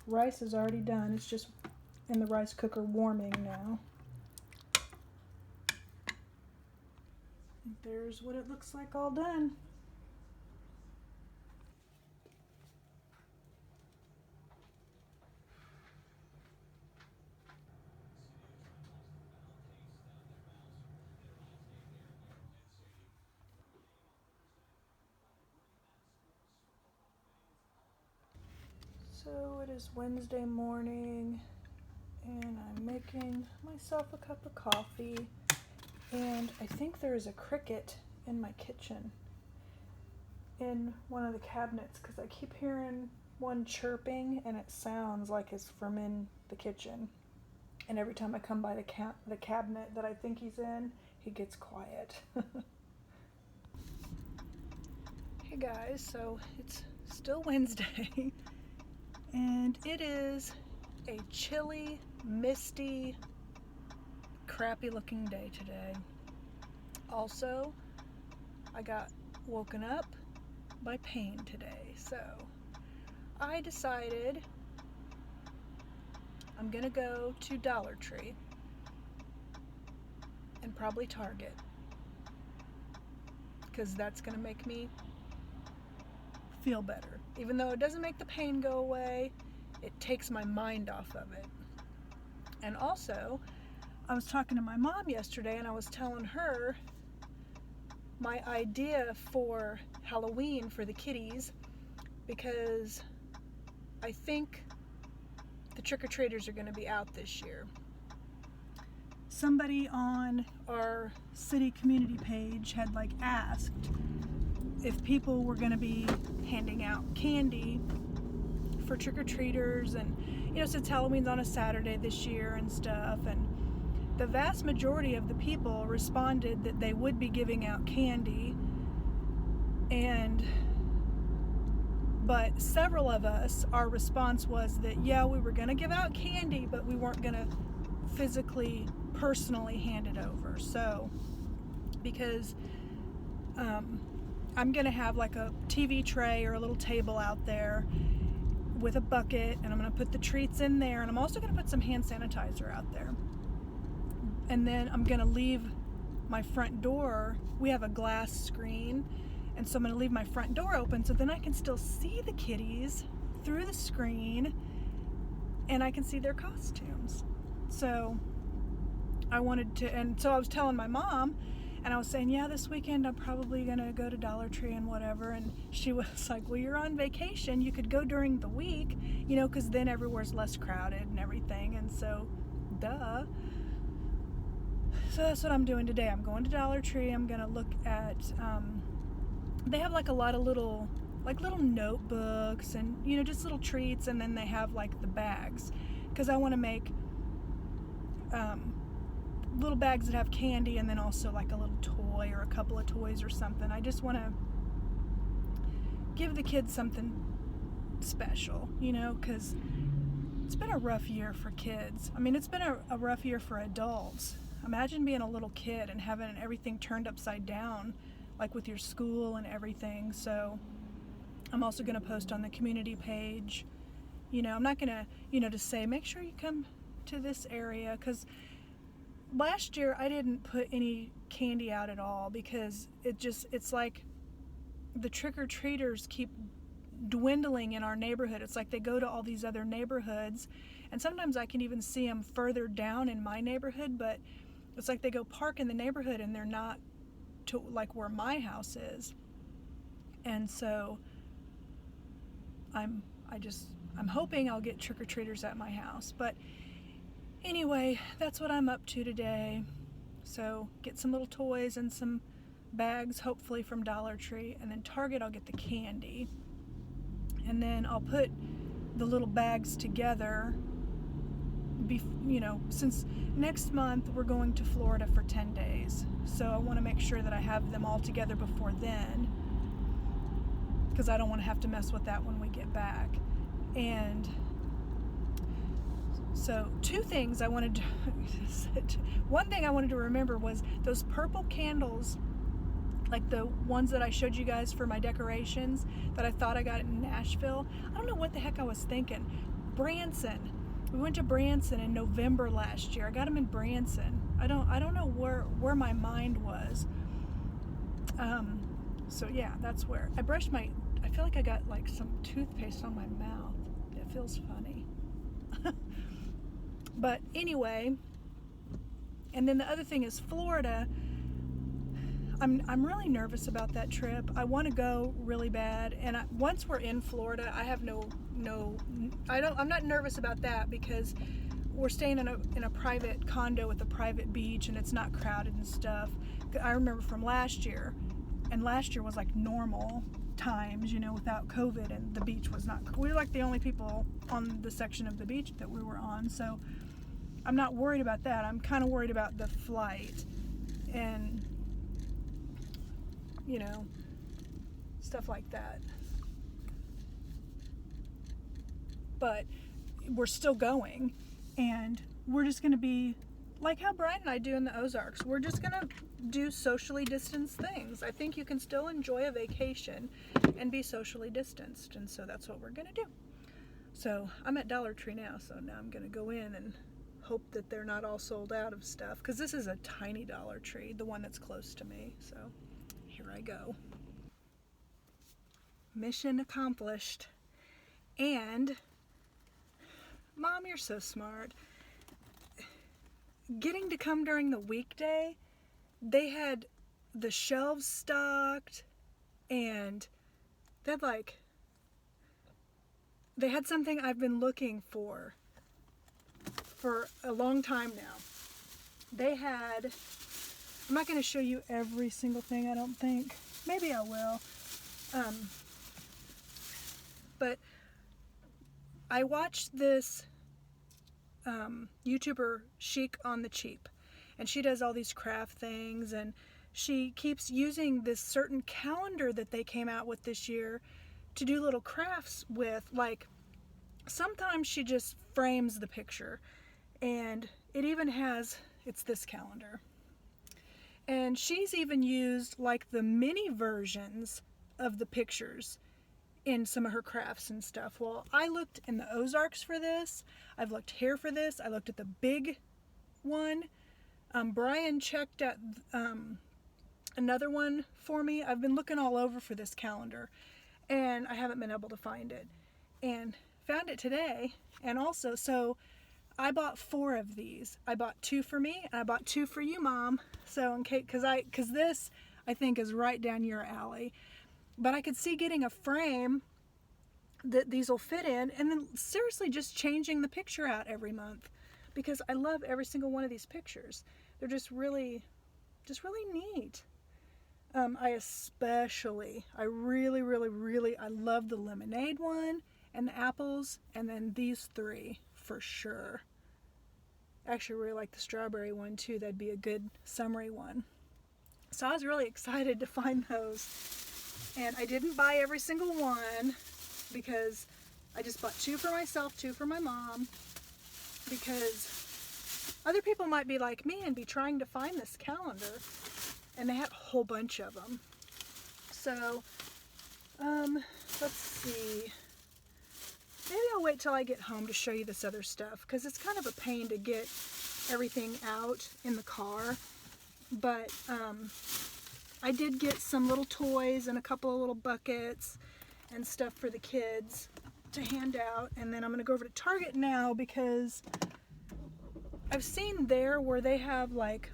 Rice is already done. It's just in the rice cooker warming now. There's what it looks like all done. So it is Wednesday morning, and I'm making myself a cup of coffee, and I think there is a cricket in my kitchen in one of the cabinets because I keep hearing one chirping, and it sounds like it's from in the kitchen, and every time I come by the cabinet that I think he's in, he gets quiet. Hey guys, so it's still Wednesday and it is a chilly, misty, crappy looking day today. Also, I got woken up by pain today, so I decided I'm gonna go to Dollar Tree and probably Target, because that's gonna make me feel better. Even though it doesn't make the pain go away, it takes my mind off of it. And also, I was talking to my mom yesterday and I was telling her my idea for Halloween for the kiddies, because I think the trick-or-treaters are going to be out this year. Somebody on our city community page had asked if people were going to be handing out candy for trick-or-treaters, and since Halloween's on a Saturday this year and stuff, and the vast majority of the people responded that they would be giving out candy, but several of us, our response was that yeah, we were going to give out candy, but we weren't going to physically, personally hand it over. So because I'm going to have a TV tray or a little table out there with a bucket, and I'm going to put the treats in there, and I'm also going to put some hand sanitizer out there. And then I'm going to leave my front door. We have a glass screen, and so I'm going to leave my front door open so then I can still see the kitties through the screen, and I can see their costumes. So I wanted to, and so I was telling my mom, and I was saying, yeah, this weekend I'm probably going to go to Dollar Tree and whatever. And she was like, well, you're on vacation. You could go during the week, because then everywhere's less crowded and everything. And so, duh. So that's what I'm doing today. I'm going to Dollar Tree. I'm going to look at, they have a lot of little notebooks and, just little treats. And then they have the bags, because I want to make little bags that have candy, and then also a little toy or a couple of toys or something. I just want to give the kids something special, because it's been a rough year for kids. I mean, it's been a rough year for adults. Imagine being a little kid and having everything turned upside down, with your school and everything. So I'm also going to post on the community page. I'm not going to, to say, make sure you come to this area, because last year I didn't put any candy out at all, because it's like the trick-or-treaters keep dwindling in our neighborhood. It's like they go to all these other neighborhoods, and sometimes I can even see them further down in my neighborhood, but it's like they go park in the neighborhood and they're not to where my house is. And so I'm hoping I'll get trick-or-treaters at my house. But anyway, that's what I'm up to today. So get some little toys and some bags, hopefully from Dollar Tree, and then Target I'll get the candy. And then I'll put the little bags together, since next month we're going to Florida for 10 days. So I want to make sure that I have them all together before then, because I don't want to have to mess with that when we get back. And so two things I wanted to, one thing I wanted to remember was those purple candles, the ones that I showed you guys for my decorations that I thought I got in Nashville. I don't know what the heck I was thinking. Branson. We went to Branson in November last year. I got them in Branson. I don't know where my mind was. So yeah, that's where. I feel like I got some toothpaste on my mouth. It feels funny. But anyway, and then the other thing is Florida. I'm really nervous about that trip. I want to go really bad, and once we're in Florida, I have I'm not nervous about that, because we're staying in a private condo with a private beach, and it's not crowded and stuff. I remember from last year, and last year was normal times, without COVID, and the beach was not. We were the only people on the section of the beach that we were on, so I'm not worried about that. I'm kind of worried about the flight and stuff like that. But we're still going, and we're just going to be like how Brian and I do in the Ozarks. We're just gonna do socially distanced things. I think you can still enjoy a vacation and be socially distanced, and so that's what we're gonna do. So I'm at Dollar Tree now, so now I'm gonna go in and hope that they're not all sold out of stuff, because this is a tiny Dollar Tree, the one that's close to me. So here I go. Mission accomplished. And Mom, you're so smart. Getting to come during the weekday, they had the shelves stocked, and they had something I've been looking for a long time now. They had, I'm not going to show you every single thing, I don't think. Maybe I will. But I watched this YouTuber, Chic on the Cheap, and she does all these craft things, and she keeps using this certain calendar that they came out with this year to do little crafts with. Like, sometimes she just frames the picture, and it even has, it's this calendar. And she's even used like the mini versions of the pictures in some of her crafts and stuff. Well, I looked in the Ozarks for this. I've looked here for this. I looked at the big one. Brian checked at another one for me. I've been looking all over for this calendar, and I haven't been able to find it. And found it today. And also, so I bought 4 of these. I bought 2 for me, and I bought 2 for you, Mom. So in case, because this I think is right down your alley. But I could see getting a frame that these will fit in, and then seriously just changing the picture out every month, because I love every single one of these pictures. They're just really neat. I love the lemonade one and the apples, and then these 3 for sure. I actually really like the strawberry one too. That'd be a good summery one. So I was really excited to find those. And I didn't buy every single one, because I just bought 2 for myself, 2 for my mom, because other people might be like me and be trying to find this calendar, and they had a whole bunch of them. So, let's see. Maybe I'll wait till I get home to show you this other stuff, because it's kind of a pain to get everything out in the car. But, I did get some little toys and a couple of little buckets and stuff for the kids to hand out. And then I'm going to go over to Target now, because I've seen there where they have like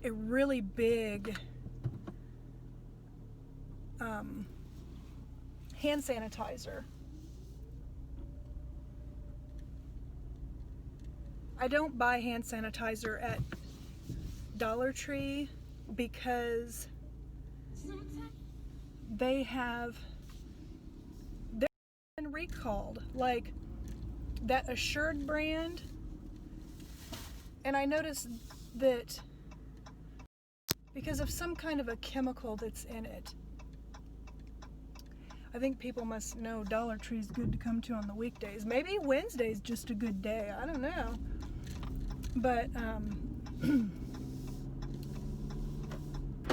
a really big hand sanitizer. I don't buy hand sanitizer at Dollar Tree, because they've been recalled, like that Assured brand. And I noticed that because of some kind of a chemical that's in it. I think people must know Dollar Tree's good to come to on the weekdays. Maybe Wednesday's just a good day, I don't know. But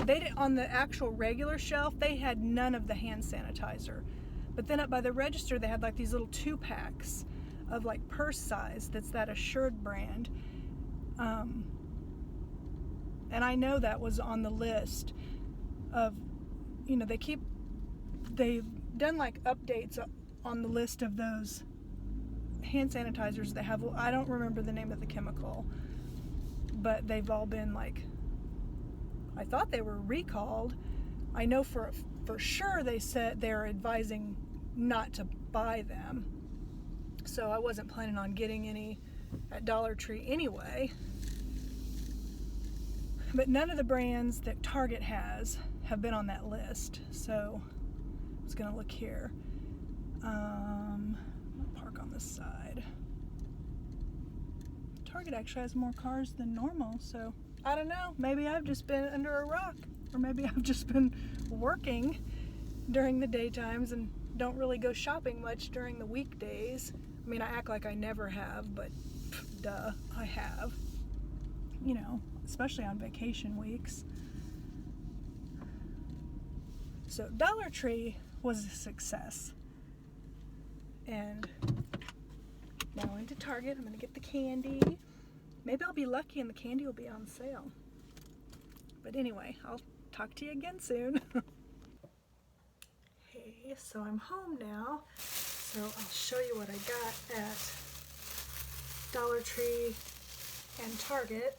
they did, on the actual regular shelf, they had none of the hand sanitizer. But then up by the register, they had like these little 2-packs of like purse size. That's that Assured brand. And I know that was on the list of, you know, they've done like updates on the list of those hand sanitizers they have. Well, I don't remember the name of the chemical, but they've all been like, I thought they were recalled. I know for sure they said they're advising not to buy them. So I wasn't planning on getting any at Dollar Tree anyway. But none of the brands that Target has have been on that list. So I was gonna look here. I'll park on this side. Target actually has more cars than normal, so I don't know. Maybe I've just been under a rock, or maybe I've just been working during the daytimes and don't really go shopping much during the weekdays. I mean, I act like I never have, but duh, I have. you know, especially on vacation weeks. So Dollar Tree was a success. And now into Target. I'm going to get the candy. Maybe I'll be lucky and the candy will be on sale. But anyway, I'll talk to you again soon. Hey, so I'm home now. So I'll show you what I got at Dollar Tree and Target.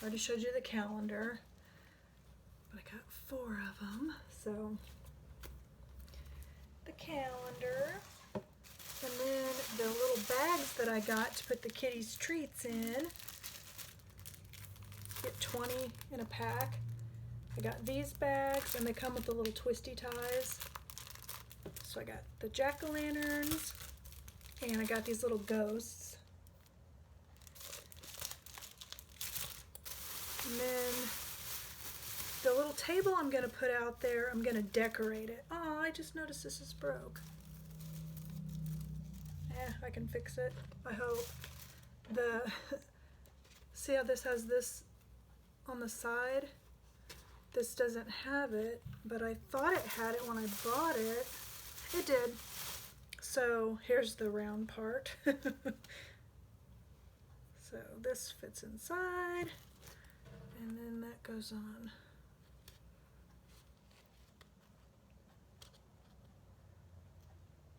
I already showed you the calendar, but I got 4 of them. So the calendar, and then the little bags that I got to put the kitties' treats in. Get 20 in a pack. I got these bags, and they come with the little twisty ties. So I got the jack-o'-lanterns, and I got these little ghosts. And then the little table I'm going to put out there, I'm going to decorate it. Oh, I just noticed this is broke. I can fix it, I hope. See how this has this on the side? This doesn't have it, but I thought it had it when I bought it. It did. So here's the round part. So this fits inside, and then that goes on.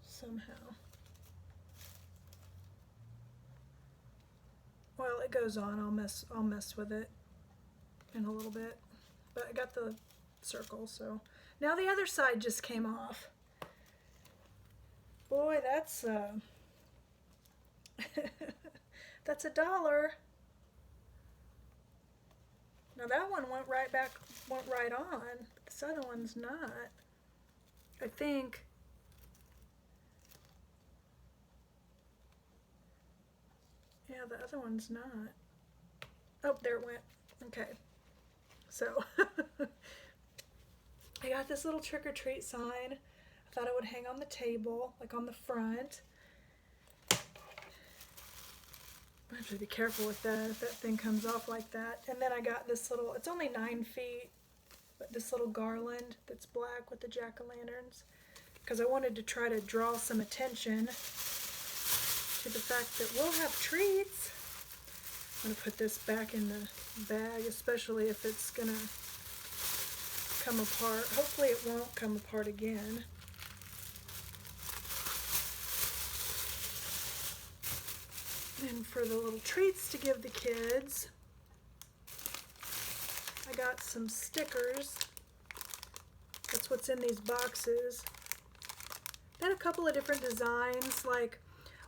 Somehow. Well, it goes on. I'll mess with it in a little bit. But I got the circle, so now the other side just came off. Boy, that's that's $1. Now that one went right on, but this other one's not. I think. Yeah, the other one's not. Oh, there it went. Okay. So, I got this little trick-or-treat sign. I thought I would hang on the table, like on the front. I have to be careful with that if that thing comes off like that. And then I got this little, it's only 9 feet, but this little garland that's black with the jack-o'-lanterns. Because I wanted to try to draw some attention to the fact that we'll have treats. I'm going to put this back in the bag, especially if it's going to come apart. Hopefully it won't come apart again. And for the little treats to give the kids, I got some stickers. That's what's in these boxes. Then a couple of different designs, like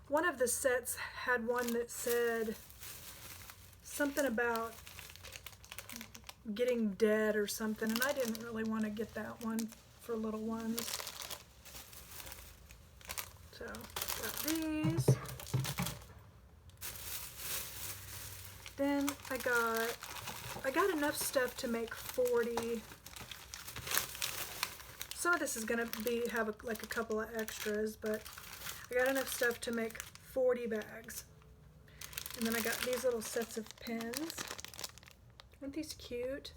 one of the sets had one that said something about getting dead or something, and I didn't really want to get that one for little ones. So, got these. Then I got enough stuff to make 40. Some of this is going to have like a couple of extras, but I got enough stuff to make 40 bags. And then I got these little sets of pins. Aren't these cute?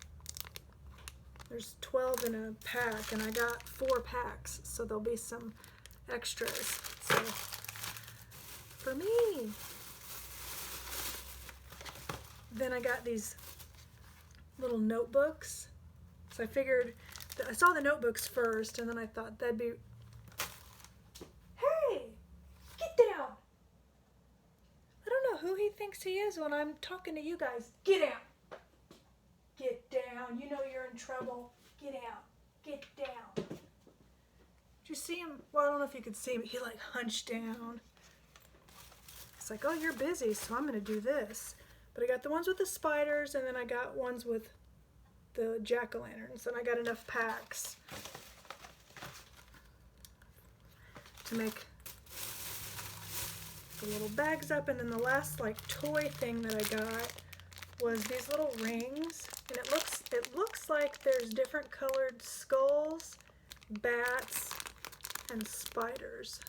There's 12 in a pack, and I got 4 packs, so there'll be some extras. So, for me. Then I got these little notebooks. So I figured, I saw the notebooks first, and then I thought that'd be, hey, get down. I don't know who he thinks he is when I'm talking to you guys. Get down. Get down. You know you're in trouble. Get down. Get down. Did you see him? Well, I don't know if you could see him. He like hunched down. It's like, oh, you're busy, so I'm going to do this. But I got the ones with the spiders, and then I got ones with the jack-o'-lanterns, and I got enough packs to make the little bags up. And then the last like toy thing that I got was these little rings, and it looks like there's different colored skulls, bats, and spiders.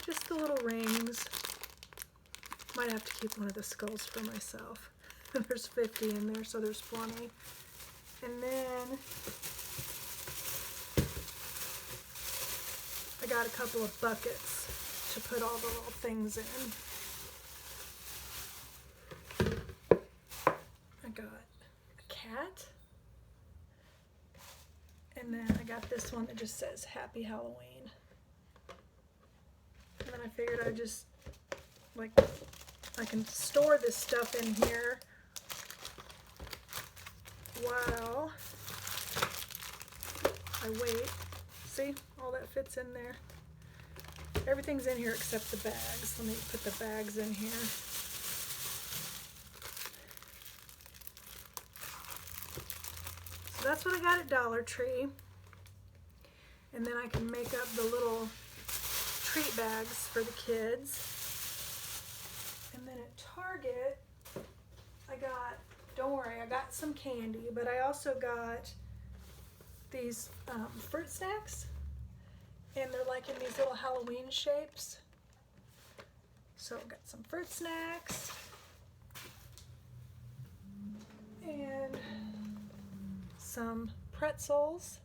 Just the little rings. Might have to keep one of the skulls for myself. There's 50 in there, so there's plenty. And then I got a couple of buckets to put all the little things in. I got a cat. And then I got this one that just says Happy Halloween. And then I figured I'd just, like, I can store this stuff in here while I wait. See, all that fits in there. Everything's in here except the bags. Let me put the bags in here. So that's what I got at Dollar Tree. And then I can make up the little treat bags for the kids. And then at Target, I got, don't worry, I got some candy, but I also got these fruit snacks, and they're like in these little Halloween shapes. So I got some fruit snacks and some pretzels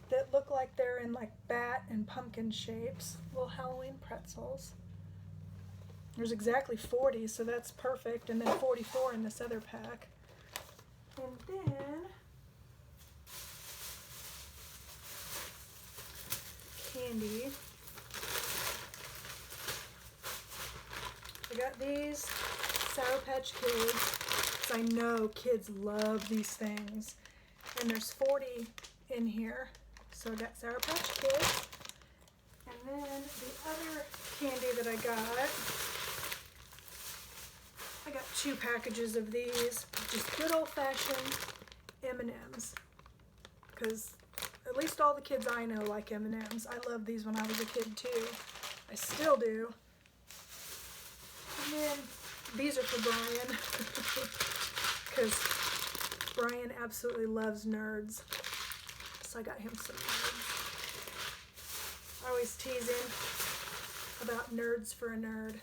that look like they're in like bat and pumpkin shapes, little Halloween pretzels. There's exactly 40, so that's perfect, and then 44 in this other pack. And then candy. I got these Sour Patch Kids, because I know kids love these things. And there's 40 in here. So I got Sour Patch Kids. And then the other candy that I got 2 packages of these, just good old-fashioned M&Ms. Because at least all the kids I know like M&Ms. I loved these when I was a kid too. I still do. And then these are for Brian. Because Brian absolutely loves nerds. So I got him some nerds. I always tease him about nerds for a nerd.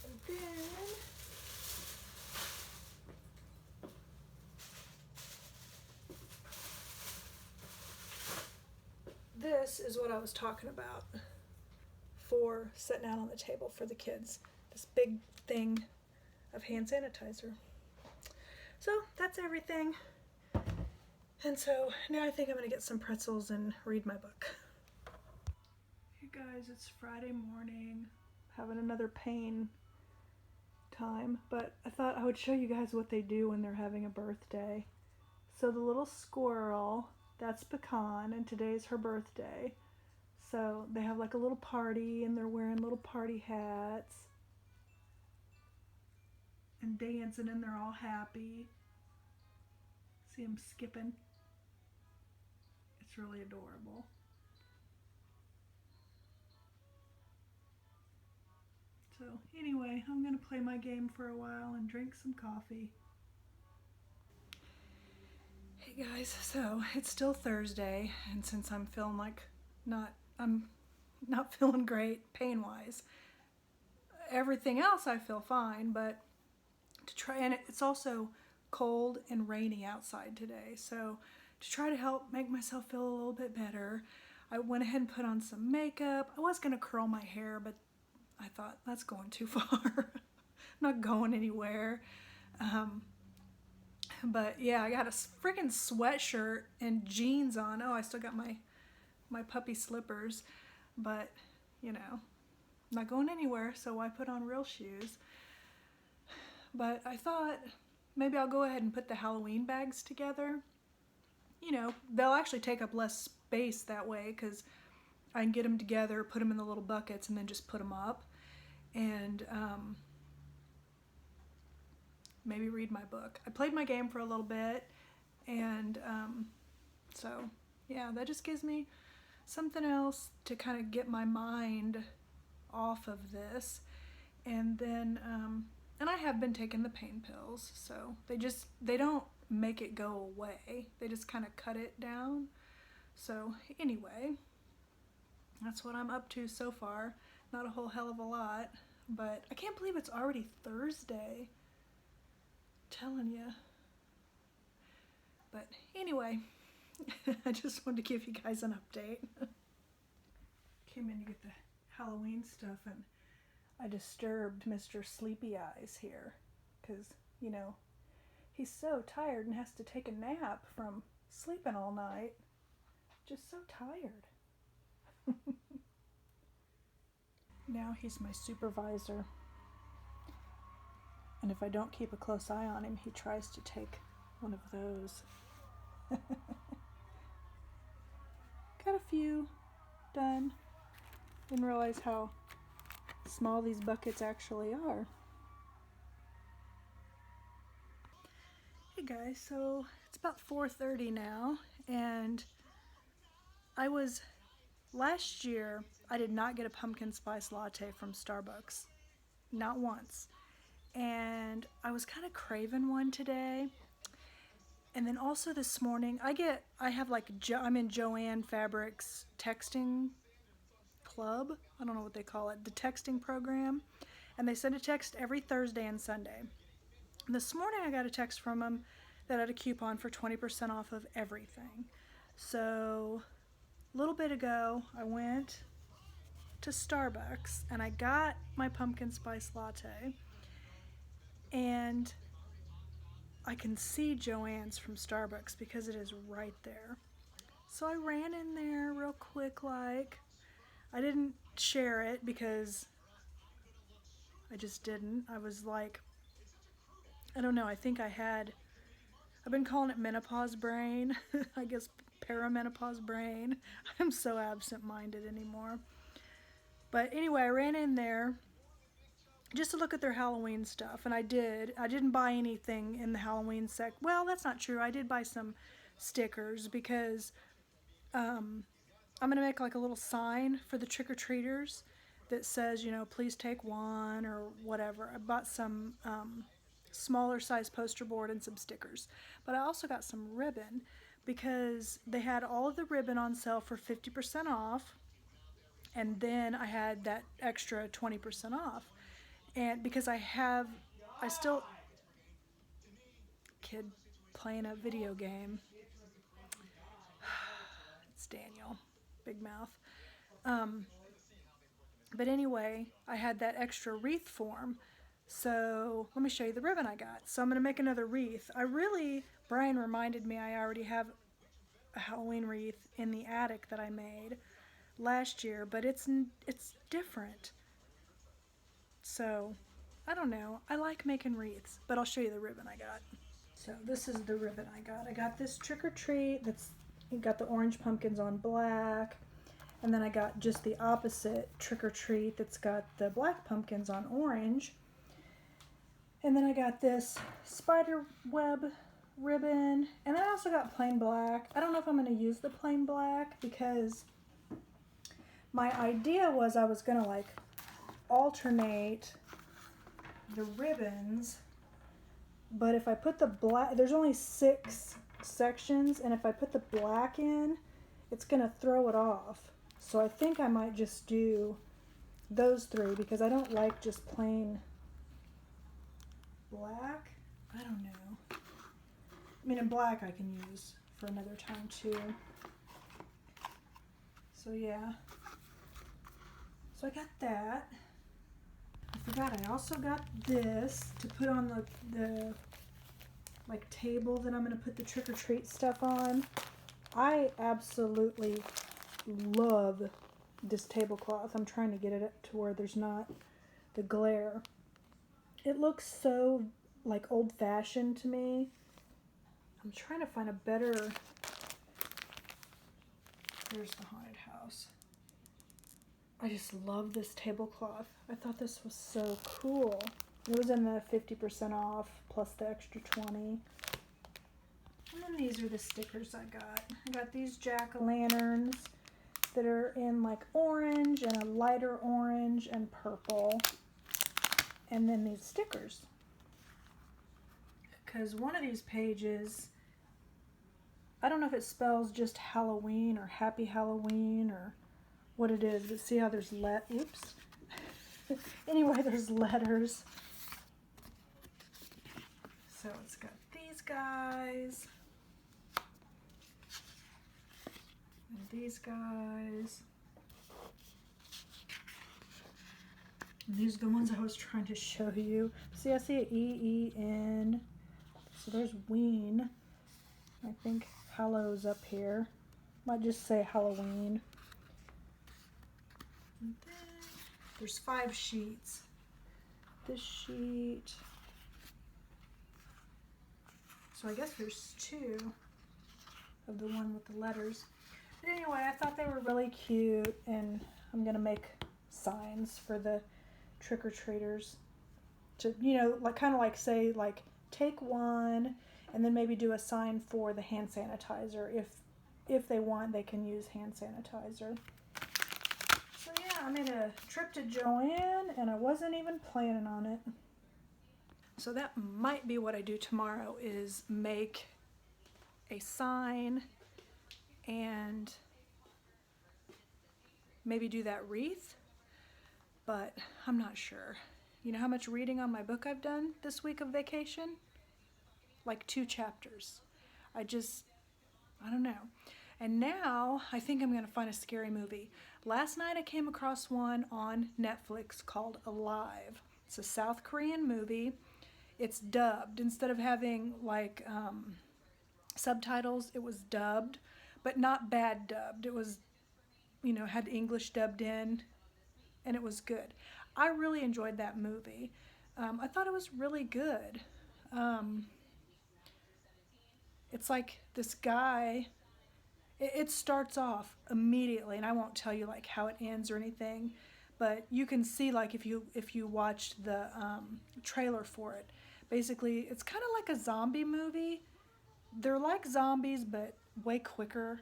And then this is what I was talking about for setting out on the table for the kids. This big thing of hand sanitizer. So that's everything. And so now I think I'm gonna get some pretzels and read my book. Hey guys, it's Friday morning, having another pain time, but I thought I would show you guys what they do when they're having a birthday. So the little squirrel, that's Pecan, and today's her birthday. So they have like a little party and they're wearing little party hats and dancing, and they're all happy. See them skipping. It's really adorable. So anyway, I'm gonna play my game for a while and drink some coffee. Hey guys, so it's still Thursday, and since I'm feeling like I'm not feeling great pain-wise, everything else I feel fine, but to try, and it's also cold and rainy outside today, so to try to help make myself feel a little bit better, I went ahead and put on some makeup. I was gonna curl my hair, but I thought that's going too far. I'm not going anywhere. But yeah, I got a freaking sweatshirt and jeans on. Oh, I still got my puppy slippers, but you know, I'm not going anywhere, so I put on real shoes. But I thought maybe I'll go ahead and put the Halloween bags together. You know, they'll actually take up less space that way, because I can get them together, put them in the little buckets, and then just put them up. And maybe read my book. I played my game for a little bit, and so yeah, that just gives me something else to kind of get my mind off of this. And then and I have been taking the pain pills, so they don't make it go away, they just kind of cut it down. So anyway, that's what I'm up to so far. Not a whole hell of a lot, But I can't believe it's already Thursday. I'm telling you. But anyway, I just wanted to give you guys an update. Came in to get the Halloween stuff and I disturbed Mr. Sleepy Eyes here because, you know, he's so tired and has to take a nap from sleeping all night. Just so tired. Now he's my supervisor. And if I don't keep a close eye on him, he tries to take one of those. Got a few done. Didn't realize how small these buckets actually are. Hey guys, so it's about 4:30 now, and last year I did not get a pumpkin spice latte from Starbucks, not once, and I was kind of craving one today. And then also this morning I'm in Joanne Fabrics texting club. I don't know what they call it, the texting program, and they send a text every Thursday and Sunday. And this morning I got a text from them that had a coupon for 20% off of everything. So a little bit ago I went to Starbucks and I got my pumpkin spice latte, and I can see Joann's from Starbucks because it is right there. So I ran in there real quick like. I didn't share it because I just didn't. I was like, I don't know, I've been calling it menopause brain. I guess perimenopause brain. I'm so absent-minded anymore. But anyway, I ran in there just to look at their Halloween stuff, and I did. I didn't buy anything in the Halloween Well, that's not true. I did buy some stickers because I'm going to make like a little sign for the trick-or-treaters that says, you know, please take one or whatever. I bought some smaller size poster board and some stickers. But I also got some ribbon because they had all of the ribbon on sale for 50% off. And then I had that extra 20% off. And because kid playing a video game. It's Daniel, big mouth. But anyway, I had that extra wreath form. So let me show you the ribbon I got. So I'm going to make another wreath. Brian reminded me I already have a Halloween wreath in the attic that I made last year, but it's different. So I don't know. I like making wreaths, but I'll show you the ribbon I got. So this is the ribbon I got. I got this trick or treat that's got the orange pumpkins on black. And then I got just the opposite trick or treat that's got the black pumpkins on orange. And then I got this spider web ribbon. And then I also got plain black. I don't know if I'm going to use the plain black because my idea was I was going to like alternate the ribbons. But if I put the black, there's only 6 sections. And if I put the black in, it's going to throw it off. So I think I might just do those 3 because I don't like just plain black. I don't know. I mean, in black I can use for another time too. So yeah. So I got that. I forgot I also got this to put on the like table that I'm going to put the trick-or-treat stuff on. I absolutely love this tablecloth. I'm trying to get it to where there's not the glare. It looks so like old-fashioned to me. I'm trying to find a better... Here's the haunted house. I just love this tablecloth. I thought this was so cool. It was in the 50% off plus the extra 20. And then these are the stickers I got. I got these jack-o'-lanterns that are in like orange and a lighter orange and purple. And then these stickers. Because one of these pages, I don't know if it spells just Halloween or Happy Halloween or what it is, but see how there's oops. Anyway, there's letters. So it's got these guys. And these guys. And these are the ones I was trying to show you. See, I see an E-E-N. So there's Ween. I think Hallow's up here. Might just say Halloween. And then there's 5 sheets. This sheet. So I guess there's 2 of the one with the letters. But anyway, I thought they were really cute, and I'm gonna make signs for the trick-or-treaters to, you know, like kind of like say like take one, and then maybe do a sign for the hand sanitizer. If they want, they can use hand sanitizer. So yeah, I made a trip to Joann, and I wasn't even planning on it. So that might be what I do tomorrow, is make a sign and maybe do that wreath, but I'm not sure. You know how much reading on my book I've done this week of vacation? Like 2 chapters. I don't know. And now I think I'm going to find a scary movie. Last night I came across one on Netflix called Alive. It's a South Korean movie. It's dubbed. Instead of having like subtitles, it was dubbed, but not bad dubbed. It was, you know, had English dubbed in, and it was good. I really enjoyed that movie. I thought it was really good. It's like this guy, it starts off immediately, and I won't tell you like how it ends or anything, but you can see like if you watched the trailer for it. Basically, it's kind of like a zombie movie. They're like zombies, but way quicker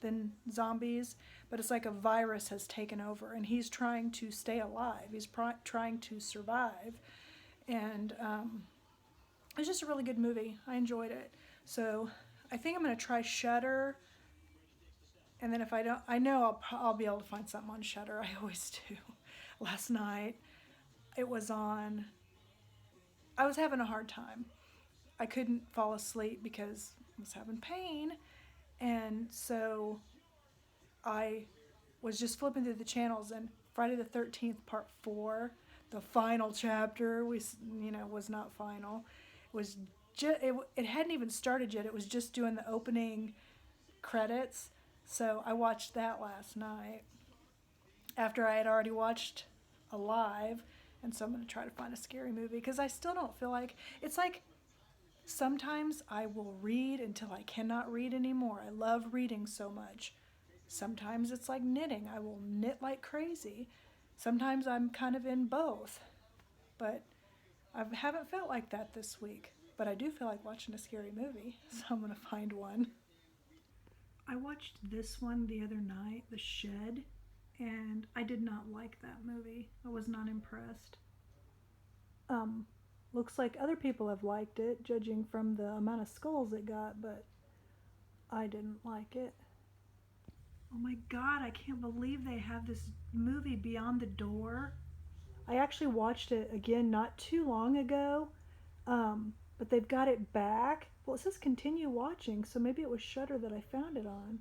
than zombies. But it's like a virus has taken over, and he's trying to stay alive. He's trying to survive, and it's just a really good movie. I enjoyed it. So I think I'm gonna try Shudder, and then if I don't, I know I'll be able to find something on Shudder. I always do. Last night it was on. I was having a hard time. I couldn't fall asleep because I was having pain, and so I was just flipping through the channels, and Friday the 13th Part 4, the final chapter, was not final. It was it hadn't even started yet. It was just doing the opening credits. So I watched that last night after I had already watched Alive, and so I'm going to try to find a scary movie because I still don't feel like, it's like sometimes I will read until I cannot read anymore. I love reading so much. Sometimes it's like knitting. I will knit like crazy. Sometimes I'm kind of in both, but I haven't felt like that this week. But I do feel like watching a scary movie, so I'm going to find one. I watched this one the other night, The Shed, and I did not like that movie. I was not impressed. Looks like other people have liked it, judging from the amount of skulls it got, but I didn't like it. Oh my god, I can't believe they have this movie Beyond the Door. I actually watched it again not too long ago, but they've got it back. Well, it says continue watching, so maybe it was Shudder that I found it on.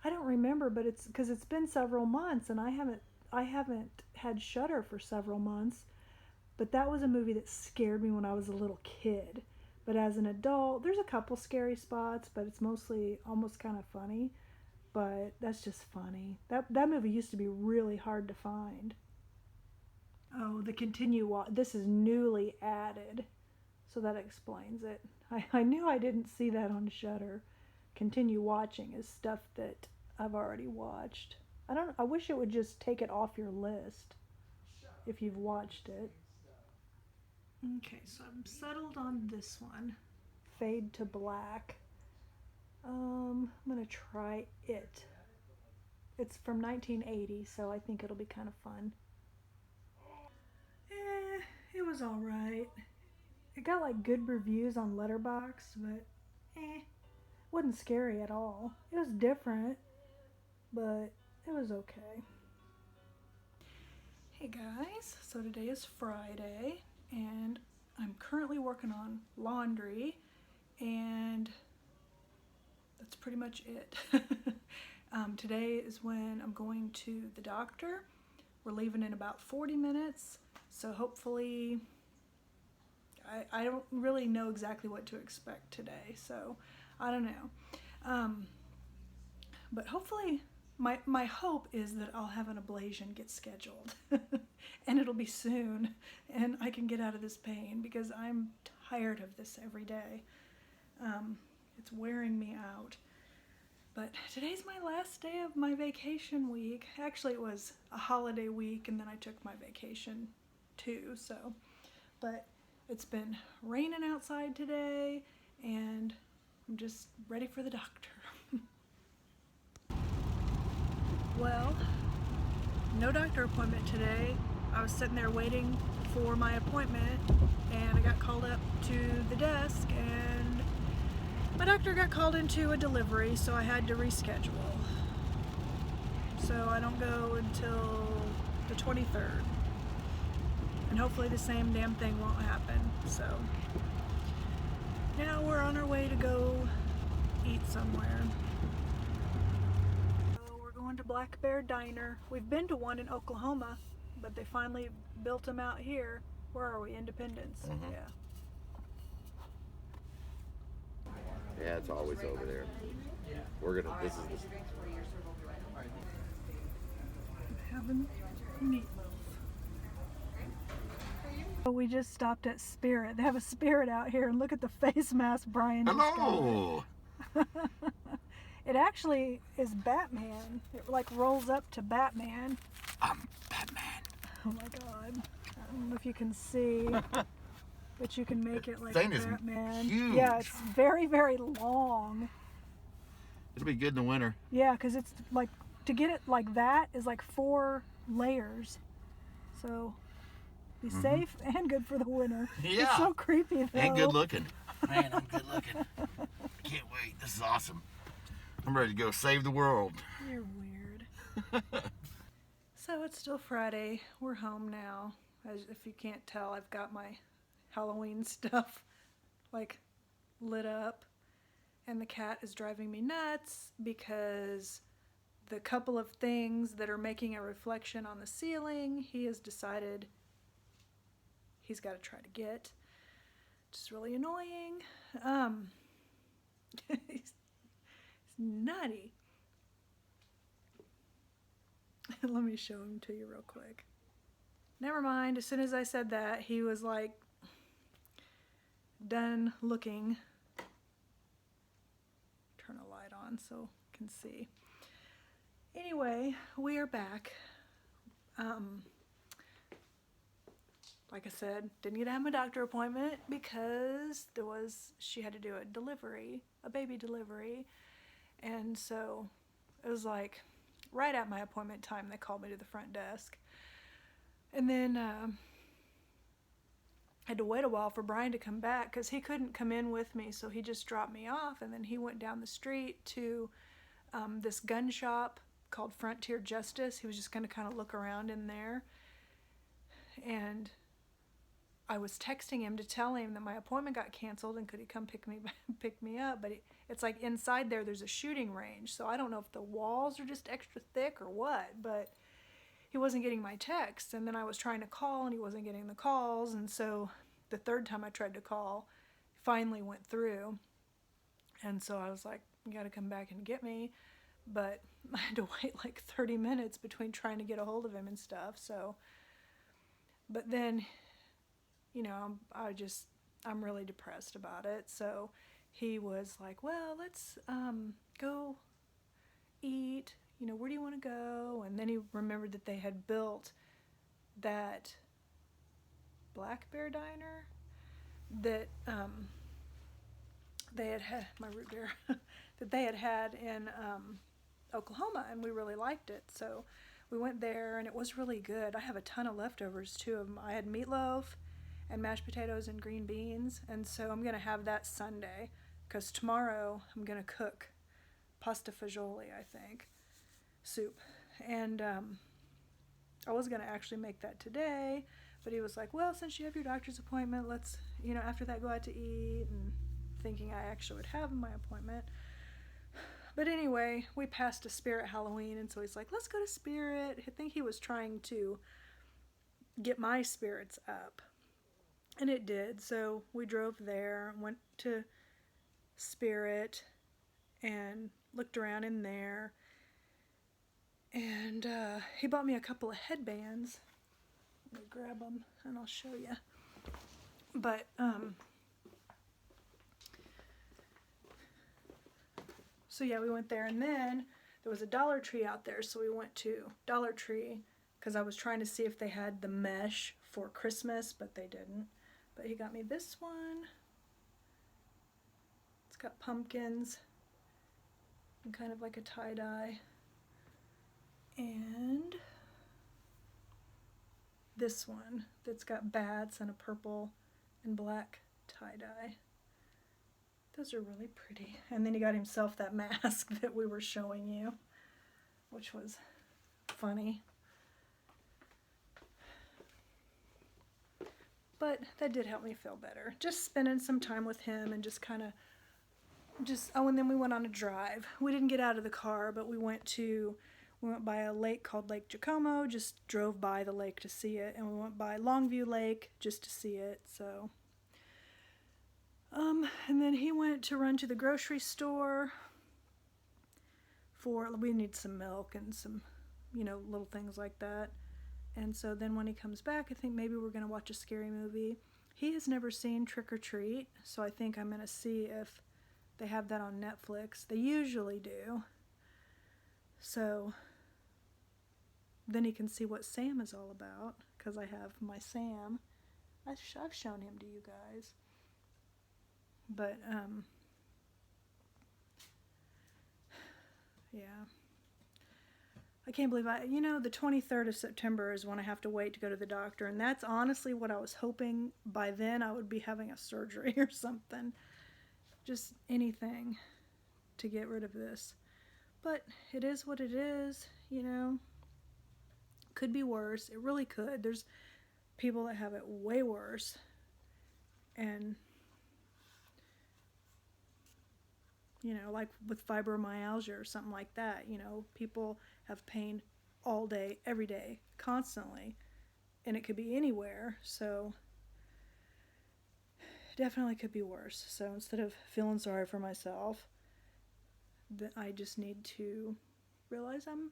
I don't remember, but it's because it's been several months, and I haven't had Shudder for several months. But that was a movie that scared me when I was a little kid. But as an adult, there's a couple scary spots, but it's mostly almost kind of funny. But that's just funny. That movie used to be really hard to find. Oh, the this is newly added, so that explains it. I knew I didn't see that on Shudder. Continue watching is stuff that I've already watched. I wish it would just take it off your list if you've watched it. Okay, so I'm settled on this one. Fade to Black. I'm gonna try it. It's from 1980, so I think it'll be kind of fun. It was alright. It got like good reviews on Letterboxd, but wasn't scary at all. It was different, but it was okay. Hey guys, so today is Friday and I'm currently working on laundry and that's pretty much it. Today is when I'm going to the doctor. We're leaving in about 40 minutes, so hopefully I don't really know exactly what to expect today, so I don't know. But hopefully my hope is that I'll have an ablation get scheduled and it'll be soon and I can get out of this pain because I'm tired of this every day. It's wearing me out. But today's my last day of my vacation week. Actually, it was a holiday week and then I took my vacation too, so. But it's been raining outside today and I'm just ready for the doctor. Well, no doctor appointment today. I was sitting there waiting for my appointment and I got called up to the desk and my doctor got called into a delivery, so I had to reschedule. So I don't go until the 23rd. And hopefully the same damn thing won't happen. So now we're on our way to go eat somewhere. So we're going to Black Bear Diner. We've been to one in Oklahoma, but they finally built them out here. Where are we? Independence. Mm-hmm. Yeah. Yeah, it's always over there. This is Having meatloaf. So we just stopped at Spirit. They have a Spirit out here, and look at the face mask Brian just Hello! got. It actually is Batman. It like rolls up to Batman. I'm Batman. Oh my god. I don't know if you can see, but you can make it like Thing is Batman. huge. Yeah, it's very, very long. It'll be good in the winter. Yeah, because it's like, to get it like that is like 4 layers. So be safe and good for the winter. Yeah. It's so creepy though. And good looking. Man, I'm good looking. Can't wait. This is awesome. I'm ready to go save the world. You're weird. So it's still Friday. We're home now. As if you can't tell, I've got my Halloween stuff like lit up. And the cat is driving me nuts because the couple of things that are making a reflection on the ceiling, he has decided he's got to try to get. Just really annoying. He's nutty. Let me show him to you real quick. Never mind. As soon as I said that, he was like done looking. Turn a light on so you can see. Anyway, we are back. Like I said, didn't get to have my doctor appointment because she had to do a baby delivery. And so it was like right at my appointment time, they called me to the front desk. And then I had to wait a while for Brian to come back because he couldn't come in with me, so he just dropped me off, and then he went down the street to this gun shop called Frontier Justice. He was just going to kind of look around in there, and I was texting him to tell him that my appointment got canceled and could he come pick me up, but it's like inside there's a shooting range, so I don't know if the walls are just extra thick or what, but he wasn't getting my texts, and then I was trying to call and he wasn't getting the calls, and so the third time I tried to call finally went through, and so I was like, you gotta come back and get me, but I had to wait like 30 minutes between trying to get a hold of him and stuff. So, but then, you know, I'm really depressed about it, so he was like, well, let's go eat, you know, where do you want to go? And then he remembered that they had built that Black Bear Diner that they had my root beer that they had in Oklahoma, and we really liked it, so we went there and it was really good. I have a ton of leftovers too. I had meatloaf and mashed potatoes and green beans, and so I'm gonna have that Sunday because tomorrow I'm gonna cook pasta fagioli, I think, soup, and I was going to actually make that today, but he was like, well, since you have your doctor's appointment, let's, after that go out to eat, and thinking I actually would have my appointment. But anyway, we passed a Spirit Halloween, and so he's like, let's go to Spirit. I think he was trying to get my spirits up, and it did. So we drove there, went to Spirit, and looked around in there, and he bought me a couple of headbands. Let me grab them and I'll show you. But so yeah, we went there, and then there was a Dollar Tree out there, so we went to Dollar Tree because I was trying to see if they had the mesh for Christmas, but they didn't. But he got me this one. It's got pumpkins and kind of like a tie-dye. And this one that's got bats and a purple and black tie-dye. Those are really pretty. And then he got himself that mask that we were showing you, which was funny. But that did help me feel better. Just spending some time with him and just kind of and then we went on a drive. We didn't get out of the car, but we went by a lake called Lake Jacomo, just drove by the lake to see it, and we went by Longview Lake just to see it, so. And then he went to run to the grocery store we need some milk and some, little things like that. And so then when he comes back, I think maybe we're going to watch a scary movie. He has never seen Trick or Treat, so I think I'm going to see if they have that on Netflix. They usually do. So then he can see what Sam is all about, because I have my Sam. I've shown him to you guys. But, yeah. I can't believe the 23rd of September is when I have to wait to go to the doctor, and that's honestly what I was hoping by then I would be having a surgery or something. Just anything to get rid of this. But it is what it is, Could be worse. It really could. There's people that have it way worse. And, like with fibromyalgia or something like that, people have pain all day, every day, constantly. And it could be anywhere. So definitely could be worse. So instead of feeling sorry for myself, I just need to realize I'm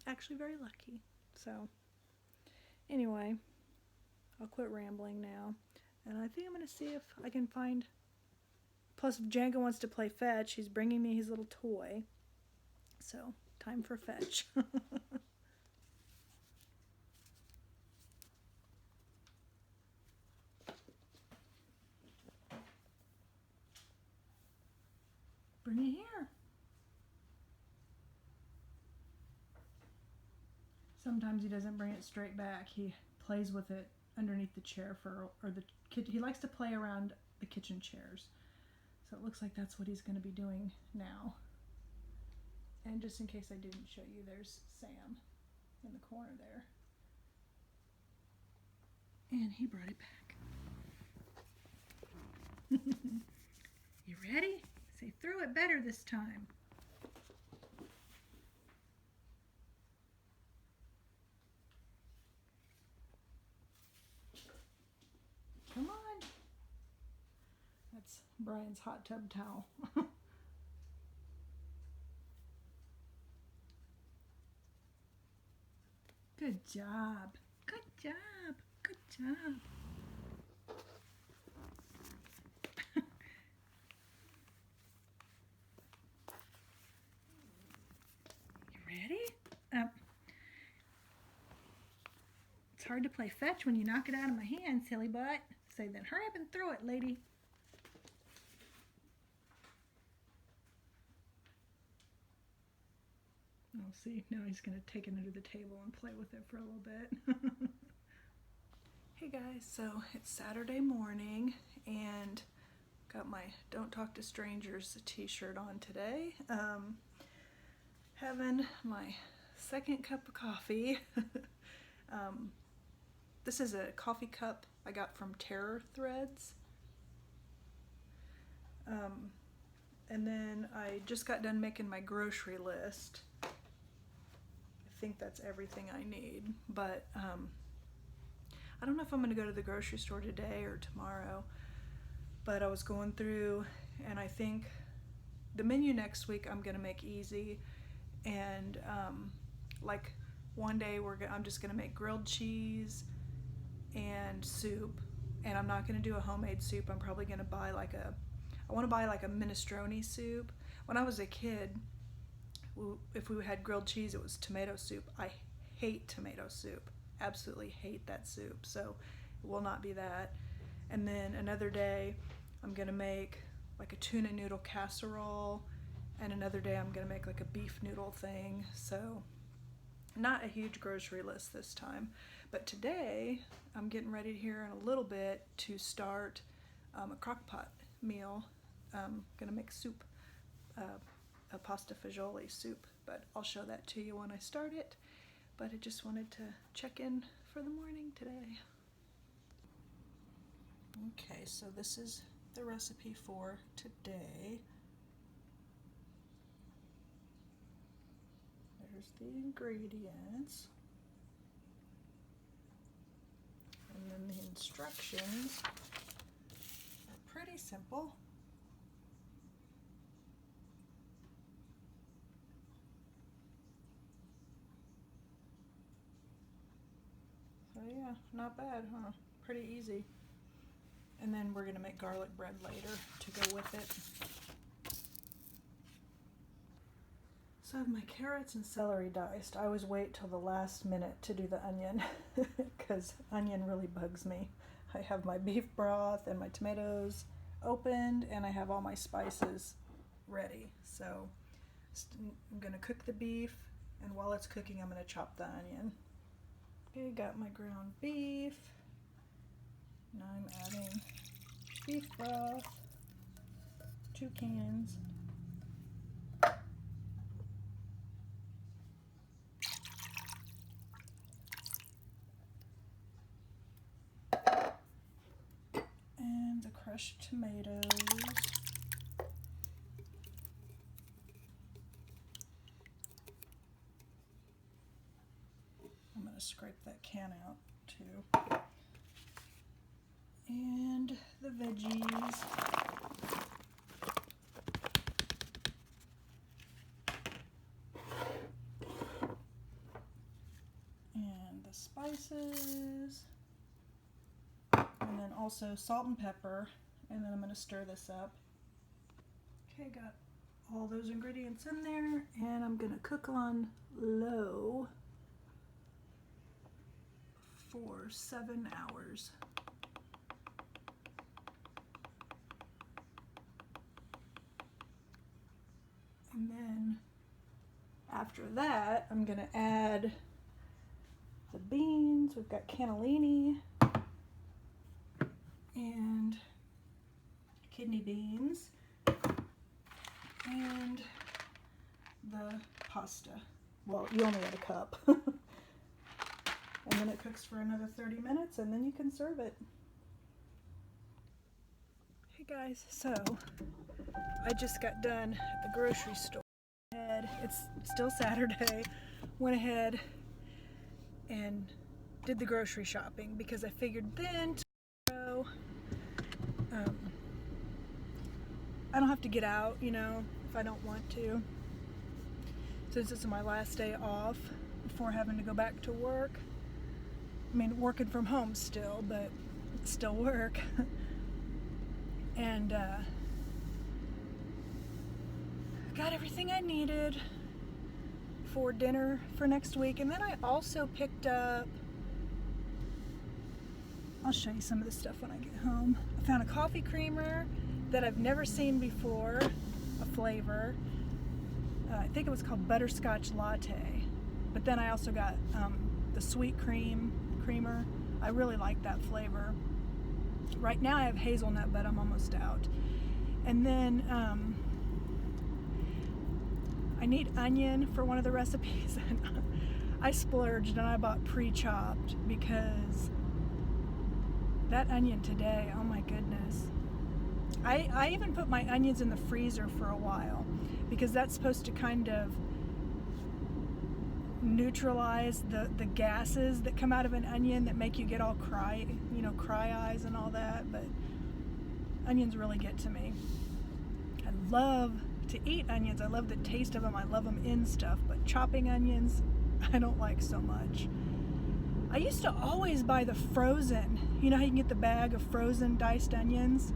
actually very lucky. So anyway, I'll quit rambling now, and I think I'm going to see if I can find, plus if Django wants to play fetch, he's bringing me his little toy, so time for fetch. Bring it here. Sometimes he doesn't bring it straight back. He plays with it underneath the chair he likes to play around the kitchen chairs. So it looks like that's what he's going to be doing now. And just in case I didn't show you, there's Sam in the corner there. And he brought it back. You ready? Say, throw it better this time. Come on. That's Brian's hot tub towel. Good job. Good job. Good job. You ready? It's hard to play fetch when you knock it out of my hand, silly butt. Say, then hurry up and throw it, lady. Oh, see, now he's going to take it under the table and play with it for a little bit. Hey guys, so it's Saturday morning, and got my Don't Talk to Strangers t-shirt on today. Having my second cup of coffee. This is a coffee cup I got from Terror Threads. And then I just got done making my grocery list. I think that's everything I need, but I don't know if I'm gonna go to the grocery store today or tomorrow, but I was going through and I think the menu next week I'm gonna make easy, and like one day I'm just gonna make grilled cheese and soup, and I'm not gonna do a homemade soup. I'm probably gonna buy I want to buy like a minestrone soup. When I was a kid, if we had grilled cheese, it was tomato soup. I hate tomato soup. Absolutely hate that soup. So it will not be that. And then another day, I'm going to make like a tuna noodle casserole. And another day, I'm going to make like a beef noodle thing. So not a huge grocery list this time. But today, I'm getting ready here in a little bit to start a crock pot meal. I'm gonna make soup, a pasta fagioli soup, but I'll show that to you when I start it. But I just wanted to check in for the morning today. Okay, so this is the recipe for today. There's the ingredients. And then the instructions are pretty simple. So yeah, not bad, huh? Pretty easy. And then we're gonna make garlic bread later to go with it. So I have my carrots and celery diced. I always wait till the last minute to do the onion because onion really bugs me. I have my beef broth and my tomatoes opened, and I have all my spices ready. So I'm gonna cook the beef, and while it's cooking, I'm gonna chop the onion. Okay, got my ground beef. Now I'm adding beef broth, 2 cans. And the crushed tomatoes. I'm going to scrape that can out too. And the veggies. And the spices. And then also salt and pepper. And then I'm going to stir this up. Okay, got all those ingredients in there. And I'm going to cook on low for 7 hours. And then after that, I'm gonna add the beans. We've got cannellini and kidney beans and the pasta. Well, you only add a cup. And then it cooks for another 30 minutes, and then you can serve it. Hey guys, so I just got done at the grocery store. It's still Saturday. Went ahead and did the grocery shopping because I figured then tomorrow I don't have to get out, you know, if I don't want to. Since it's my last day off before having to go back to work. I mean, working from home still, but it's still work. And got everything I needed for dinner for next week. And then I also picked up, I'll show you some of the stuff when I get home. I found a coffee creamer that I've never seen before, a flavor. I think it was called Butterscotch Latte. But then I also got the sweet creamer. I really like that flavor. Right now I have hazelnut, but I'm almost out. And then I need onion for one of the recipes. I splurged and I bought pre-chopped because that onion today, oh my goodness. I even put my onions in the freezer for a while because that's supposed to kind of neutralize the gases that come out of an onion that make you get all cry eyes and all that. But onions really get to me. I love to eat onions. I love the taste of them. I love them in stuff, but chopping onions, I don't like so much. I used to always buy the frozen, you know how you can get the bag of frozen diced onions?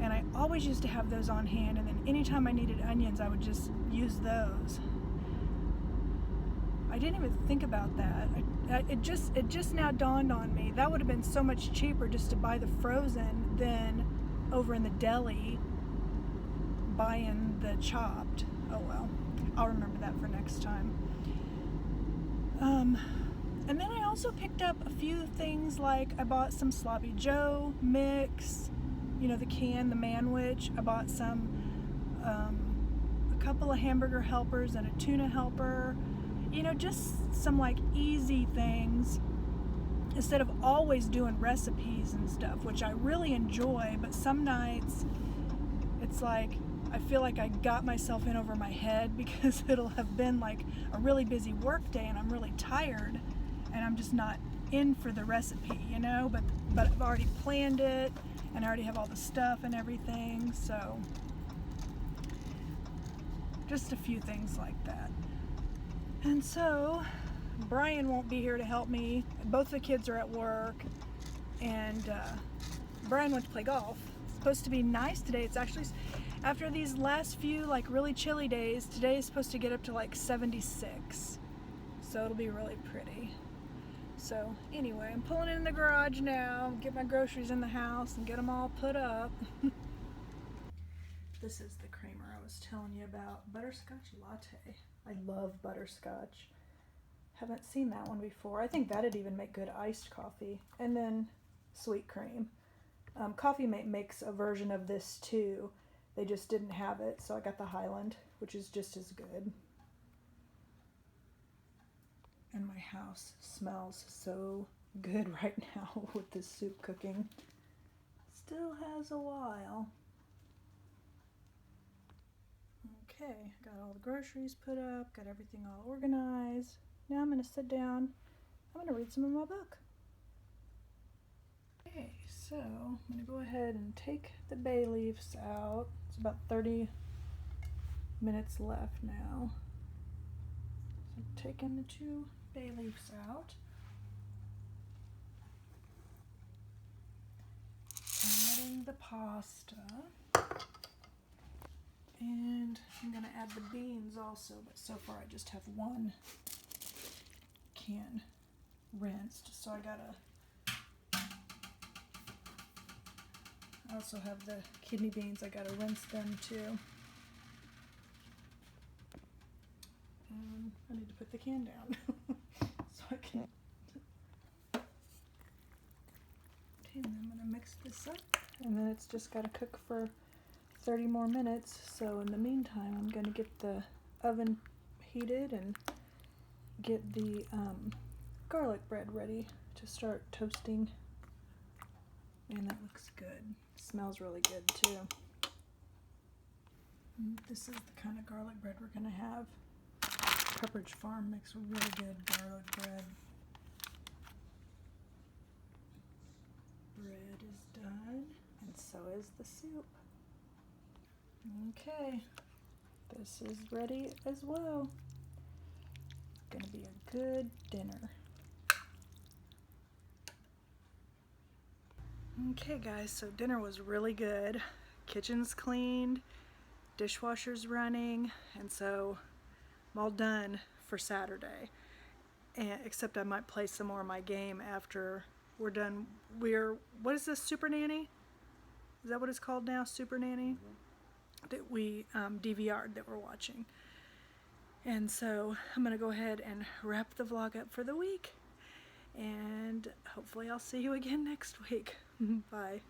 And I always used to have those on hand, and then anytime I needed onions, I would just use those. I didn't even think about that. It just now dawned on me. That would have been so much cheaper just to buy the frozen than over in the deli buying the chopped. Oh well, I'll remember that for next time. And then I also picked up a few things, like I bought some Sloppy Joe mix, you know, the can, the Manwich. I bought some, a couple of hamburger helpers and a tuna helper. You know, just some like easy things instead of always doing recipes and stuff, which I really enjoy, but some nights it's like I feel like I got myself in over my head because it'll have been like a really busy work day and I'm really tired and I'm just not in for the recipe, you know, but I've already planned it and I already have all the stuff and everything, so just a few things like that. And so Brian won't be here to help me. Both the kids are at work, and Brian went to play golf. It's supposed to be nice today. It's actually, after these last few like really chilly days, today is supposed to get up to like 76. So it'll be really pretty. So anyway, I'm pulling in the garage now, get my groceries in the house and get them all put up. This is the creamer I was telling you about, butterscotch latte. I love butterscotch. Haven't seen that one before. I think that'd even make good iced coffee. And then sweet cream. Coffee Mate makes a version of this too. They just didn't have it, so I got the Highland, which is just as good. And my house smells so good right now with this soup cooking. Still has a while. Okay, got all the groceries put up, got everything all organized. Now I'm going to sit down. I'm going to read some of my book. Okay, so I'm going to go ahead and take the bay leaves out. It's about 30 minutes left now. So I'm taking the 2 bay leaves out. Adding the pasta. And I'm going to add the beans also, but so far I just have 1 can rinsed, so I also have the kidney beans. I gotta rinse them too. I need to put the can down so I can. Okay, and then I'm gonna mix this up, and then it's just gotta cook for 30 more minutes. So in the meantime, I'm gonna get the oven heated and get the garlic bread ready to start toasting. And that looks good. Smells really good too. And this is the kind of garlic bread we're gonna have. Pepperidge Farm makes really good garlic bread. Bread is done, and so is the soup. Okay, this is ready as well. Gonna be a good dinner. Okay guys, so dinner was really good. Kitchen's cleaned, dishwasher's running, and so I'm all done for Saturday. And except I might play some more of my game after we're done. What is this, Super Nanny? Is that what it's called now, Super Nanny? Mm-hmm. That we DVR'd that we're watching. And so I'm gonna go ahead and wrap the vlog up for the week. And hopefully I'll see you again next week. Bye.